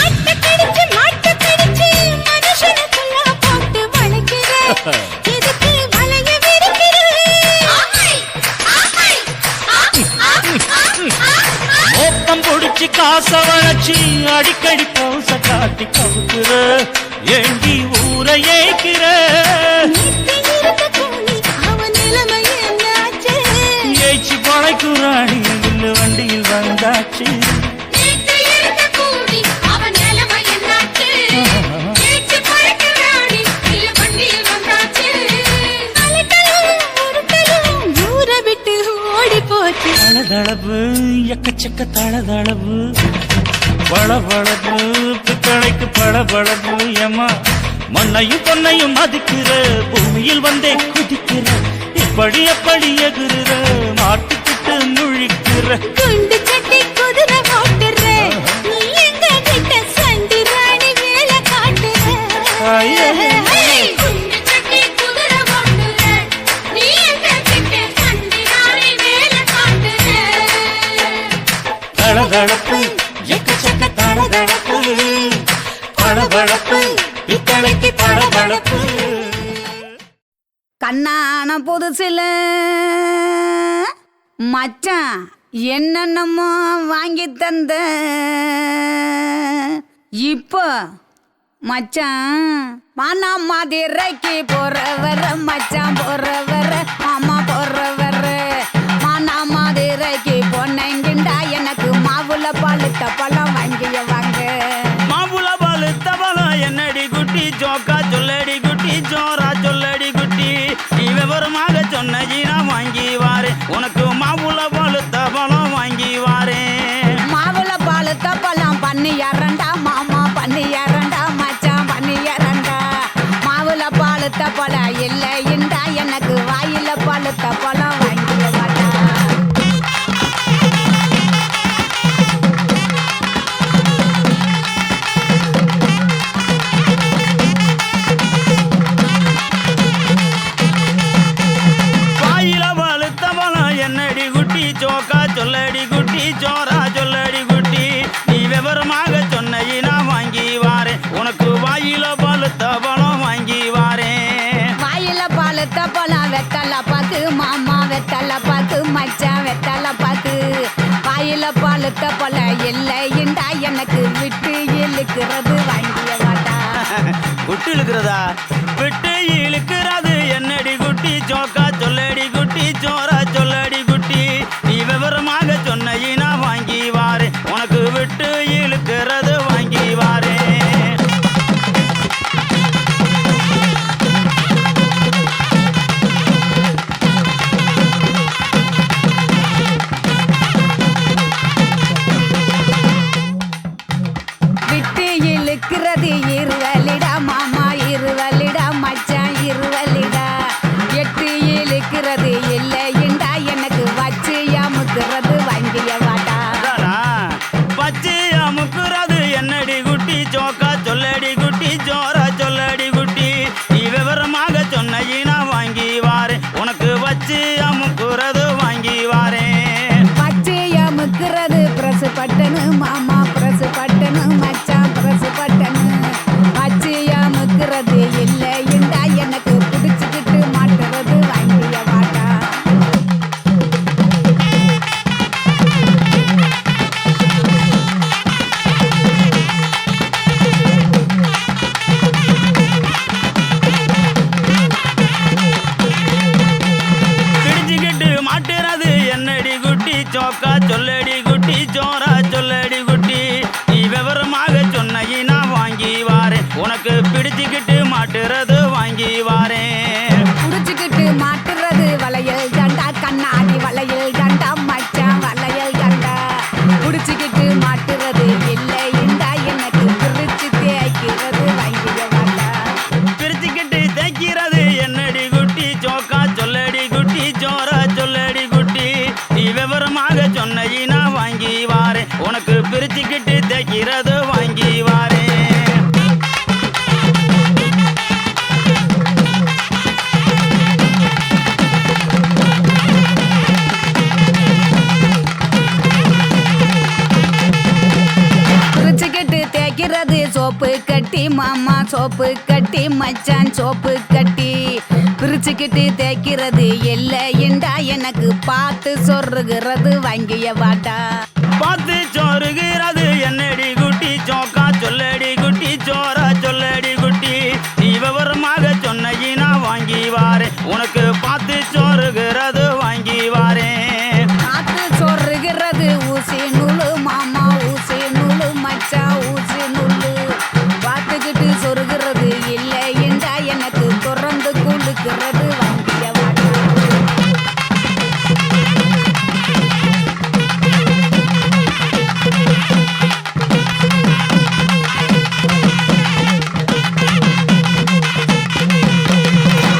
ஆட்டக்கடிச்சு, மாட்டக்கடிச்சு, மனுஷனுக்குள்ள போட்டு வளைக்கிற. எதுக்கு வளைய விரிக்கிற? மோப்பம் பிடிச்சி காச வளைச்சி அடிக்கடி பௌச காட்டி கவுக்குற. ஏண்டி ஊரை ஏய்க்கிற? நேத்து இருந்த கூலி, அவன் நிலைமை என்னாச்சு? ஏய்ச்சி பழைக்குறாடி இல்ல வண்டியில் வந்தாச்சு. நேத்து இருந்த கூலி, அவன் நிலைமை என்னாச்சு? ஏச்சு பழைக்கிறாடி, இல்ல வண்டியில் வந்தாச்சு. அலட்டலும், உருட்டலும், ஊரை விட்டு ஓடி போச்சு. தளதளவு எக்கச்சக்க தளதளவு பளபளப்பு பித்தளைக்கு பளபளப்பு. ஏமா மண்ணையும் பொன்னையும் மதிக்கிற பூமியில் வந்தே குதிக்கிற. இப்படி எப்படி எகுற மாட்டுக்கிட்டு முழிக்கிற. குண்டு சட்டி குதிரை ஓட்டுற. நீ எங்க கிட்ட சண்டி ராணி வேலை காட்டுற. குண்டு சட்டி குதிரை ஓட்டுற. நீ எங்க கிட்ட சண்டினாரி வேலை காட்டுற. தளதளப்பு எக்கச்சக்க தளதளப்பு பளபளப்பு பித்தளைக்கு பளபளப்பு. கண்ணான புதுசில மச்சான் என்னென்னமோ வாங்கி தந்த. இப்போ மச்சான் மானா மதுரைக்கு போறவர மச்சான் போறவர மாமா போறவர. மானா மதுரைக்கு பொன்னங்கிண்டா எனக்கு மாவுல பழுத்த பழம் வாங்கிய வாங்க. மாம்புல பழுத்த பழம் என்னடி குட்டி ஜோக்கா சொல்லடி குட்டி ஜோரா சொல்லடி குட்டி. நீ விவரமாக சொன்னி நான் வாங்கி வாரேன். உனக்கு மாம்புல பழுத்த பழம் வாங்கி வாரேன். மாவுல பழுத்த பழம் பண்ணி இரண்டா மாமா பண்ணி இரண்டா மச்சான் பண்ணி இரண்டா. மாவுல பழுத்த பழம் இல்லைண்டா எனக்கு வாயில பழுத்த பழம் வாங்கிய வாடா. வாயில பழுத்த பழம் என்னடி குட்டி ஜோக்கா சொல்லடி குட்டி ஜோரா சொல்லடி குட்டி. நீ விவரமாக சொன்னி நான் வாங்கி வாரேன். உனக்கு வாயில பழுத்த பழம் வாங்கி வாரேன். வாயில பழுத்த பழம் வெத்தல பாக்கு மாமா வெத்தல பாக்கு மச்சான் வெத்தல பாக்கு. வாயில பழுத்த பழம் இல்லைண்டா எனக்கு விட்டு இழுக்கிறது வாங்கிய வாடா. விட்டு இழுக்கிறதா? விட்டு இழுக்கிறது என்னடி குட்டி ஜோக்கா சொல்லடி குட்டி ஜோரா சொல்லடி குட்டி. நீ விவரமாக சொன்னி நான் வாங்கி வாரேன். உனக்கு விட்டு இழுக்கிறது வாங்கி வாரேன். விட்டு இழுக்கிறது இருவலிடா மாமா இருவலிடா மச்சான் இருவலிடா. எட்டு இழுக்கிறது இல்லைண்டா எனக்கு வச்சு அமுக்குறது வாங்கிய வாடா. அதானா? பச்சை அமுக்குறது என்னடி குட்டி ஜோக்கா சொல்லடி குட்டி ஜோரா சொல்லடி குட்டி. நீ விவரமாக சொன்னி நான் வாங்கி வாரேன். உனக்கு வச்சு அமுக்குறது வாங்கி வாரேன். வச்சு அமுக்குறது பிரசு பட்டனு மாமா பிரசு பட்டனு மச்சான் பிரசு பட்டனு. வச்சு அமுக்குறது இல்லைண்டா எனக்கு பிடிச்சிக்கிட்டு மாட்டுறது வாங்கிய வாடா. பிடிச்சுக்கிட்டு மாட்டுறது என்னடி குட்டி ஜோக்கா சொல்லடி குட்டி ஜோரா சொல்லடி குட்டி. நீ விவரமாக சொன்னி நான் வாங்கி வாரேன். உனக்கு பிடிச்சுக்கிட்டு மாட்டுறது கொடுக்கறது வாங்கி வாரேன். குறிச்சுக்கிட்டு தேய்க்கிறது சோப்பு கட்டி மாமா சோப்பு கட்டி மச்சான் சோப்பு கட்டி பிரிச்சுக்கிட்டு தேய்க்கிறது இல்லைண்டா எனக்கு பார்த்து சொருகிறது வாங்கிய வாட்டா. பார்த்து சோறுகிறது என்னடி குட்டி சோக்கா சொல்லடி குட்டி சோரா சொல்லடி குட்டி நீ விவரமாக சொன்ன வாங்கி வாரேன் உனக்கு பார்த்து சோறுகிறது வாங்கி வாரேன். பார்த்து சொருகிறது ஊசி நூலு மாமா ஊசி நூலு மச்சா ஊசி நூலு பார்த்துக்கிட்டு சொருகிறது இல்லைண்டா எனக்கு தொடர்ந்து குளுக்கிறது வாங்கிய வாட்டா.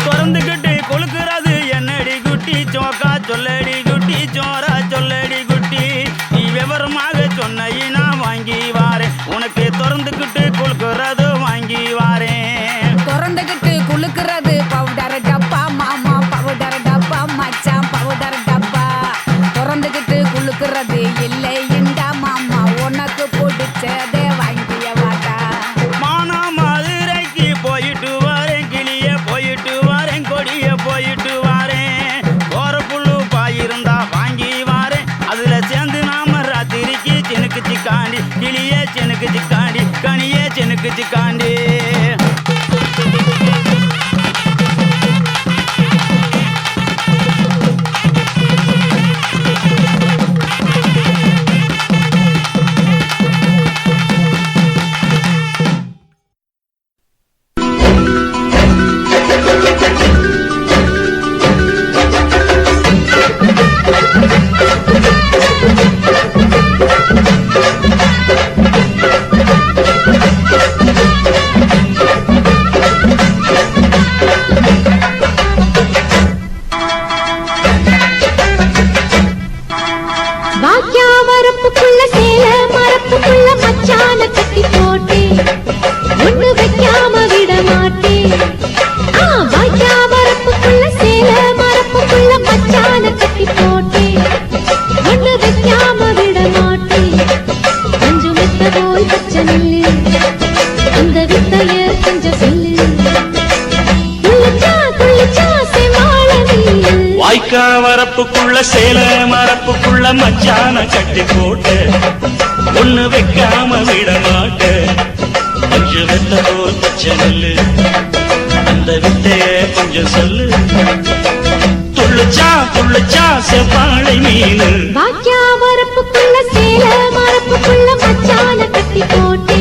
திறந்துக்கிட்டு கொழுக்கிறது என்னடி குட்டி சோக்கா சொல்லடி குட்டி சோரா சொல்லடி குட்டி நீ விவரமாக சொன்ன வாங்கி வாரேன் உனக்கு திறந்துக்கிட்டு கொழுக்கிறது வாங்கி வாரேன். திறந்துக்கிட்டு குளுக்கிறது பவுடர் டப்பா மாமா பவுடர் டப்பா மச்சான் பவுடர் டப்பா திறந்துக்கிட்டு குளுக்கிறது இல்லைண்டா மாமா உனக்கு பிடிச்சதே வாங்கிய வாட்டா. மானா மதுரைக்கு போயிட்டு வரேன் கிளிய போயிட்டு வரேன் கொடிய போயிட்டு வரேன் போற புல்லு பாயிருந்தா வாங்கி வாரேன் அதுல சேர்ந்து நாம ராத்திரிக்கு செனுக்கு சிக்காண்டி கிளிய செனுக்கு சிக்காண்டி கனிய செனுக்கு சிக்காண்டி. வாய்க்கா வரப்புக்குள்ள சேல மரப்புக்குள்ள மச்சான கட்டி போட்டு ஒண்ணு வைக்காம விட மாட்ட கொஞ்சம் வெத்த போல் பச்சை நெல்லு அந்த வித்தைய கொஞ்சம் சொல்லு துள்ளுச்சா செவ்வாழை மீனு வாக்கியா வரப்புக்குள்ள சேல மரப்புக்குள்ள மச்சான கட்டி போட்டே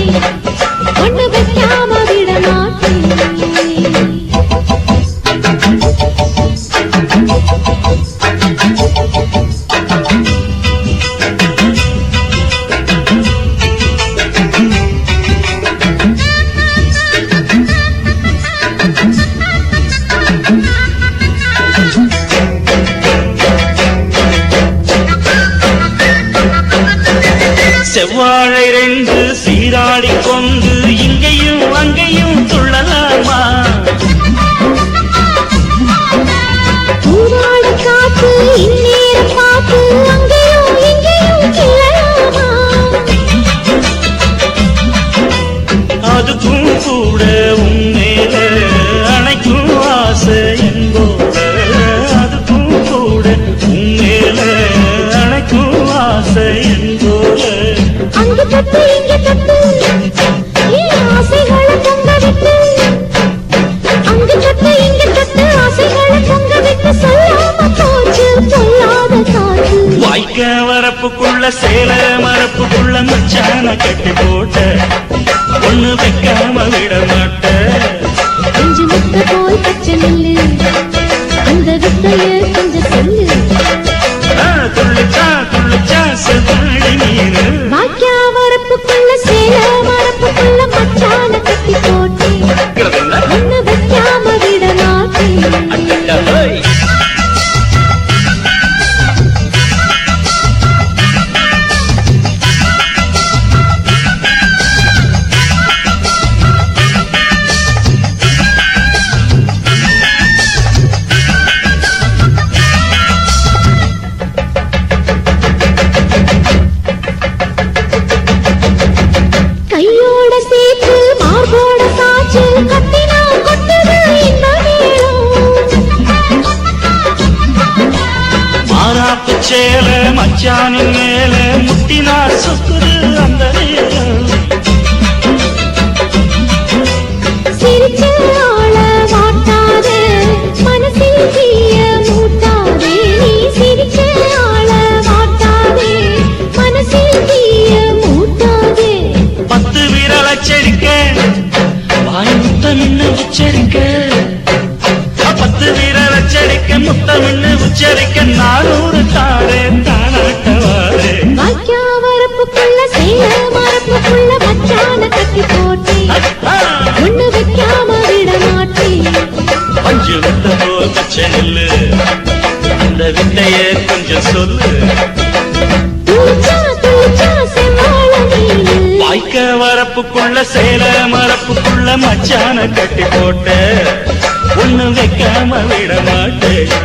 ஒண்ணு வைக்காம விட மாட்டேன். செவ்வாழை ரெண்டு சீராடி கொண்டு இங்கேயும் அங்கேயும் துள்ளலாமா ஊராட காத்து இந்நேர பாத்து அங்கேயும் இங்கேயும் கிளலாமா அதுக்கும் கூட உன்மேல அணைக்கும் ஆசை என்போட அதுக்கும் கூட உன்மேல அணைக்கும் ஆசை என்போட அங்கு தொட்டு இங்க தொட்டு என் ஆசைகளை பொங்க விட்டு அங்கு தொட்டு இங்க தொட்டு ஆசைகளை பொங்க விட்டு சொல்லாம போச்சு சொல்லாத காற்று. வாய்க்க வரப்புக்குள்ள சேல மரப்புக்குள்ள மச்சான கட்டி போட்ட ஒண்ணு வைக்காம விட மாட்ட அஞ்சு முட்டை போல் பச்சை நெல்லு அந்த வித்தைய கொஞ்சம் சொல்லு துள்ளுச்சா செவ்வாழை மீனு வாக்கியா வரப்புக்குள்ள சேல மரப்புக்குள்ள மச்சான கட்டி போட்டே ஒண்ணு வைக்காம விட மாட்டேன். சேல மச்சானின் மேல முட்டினார் சொக்குது அந்த நேரம். சிரிச்ச ஆள வாட்டாதே மனசில் தீய மூட்டாதே நீ சிரிச்ச ஆள வாட்டாதே மனசில் தீய மூட்டாதே 10 விரல் அச்சரிக்க வாய் முத்தமின்னு உச்சரிக்க 10 விரல் அச்சரிக்க முத்தமின்னு உச்சரிக்க 400 தாரே தானாட்டவாரே வாய்க்கா வரப்புக்குள்ள சேல மரப்புக்குள்ள மச்சான கட்டி போட்டே ஒண்ணு வைக்காம விட மாட்டே பஞ்சு வித்த போல் பச்சை நெல்லு இந்த வித்தைய கொஞ்சம் சொல்லு துளிச்சா செவ்வாழ நீனு வாய்க்க வரப்புக்குள்ள சேல மரப்புக்குள்ள மச்சான கட்டி போட்ட ஒண்ணு வைக்காம விட மாட்டேன்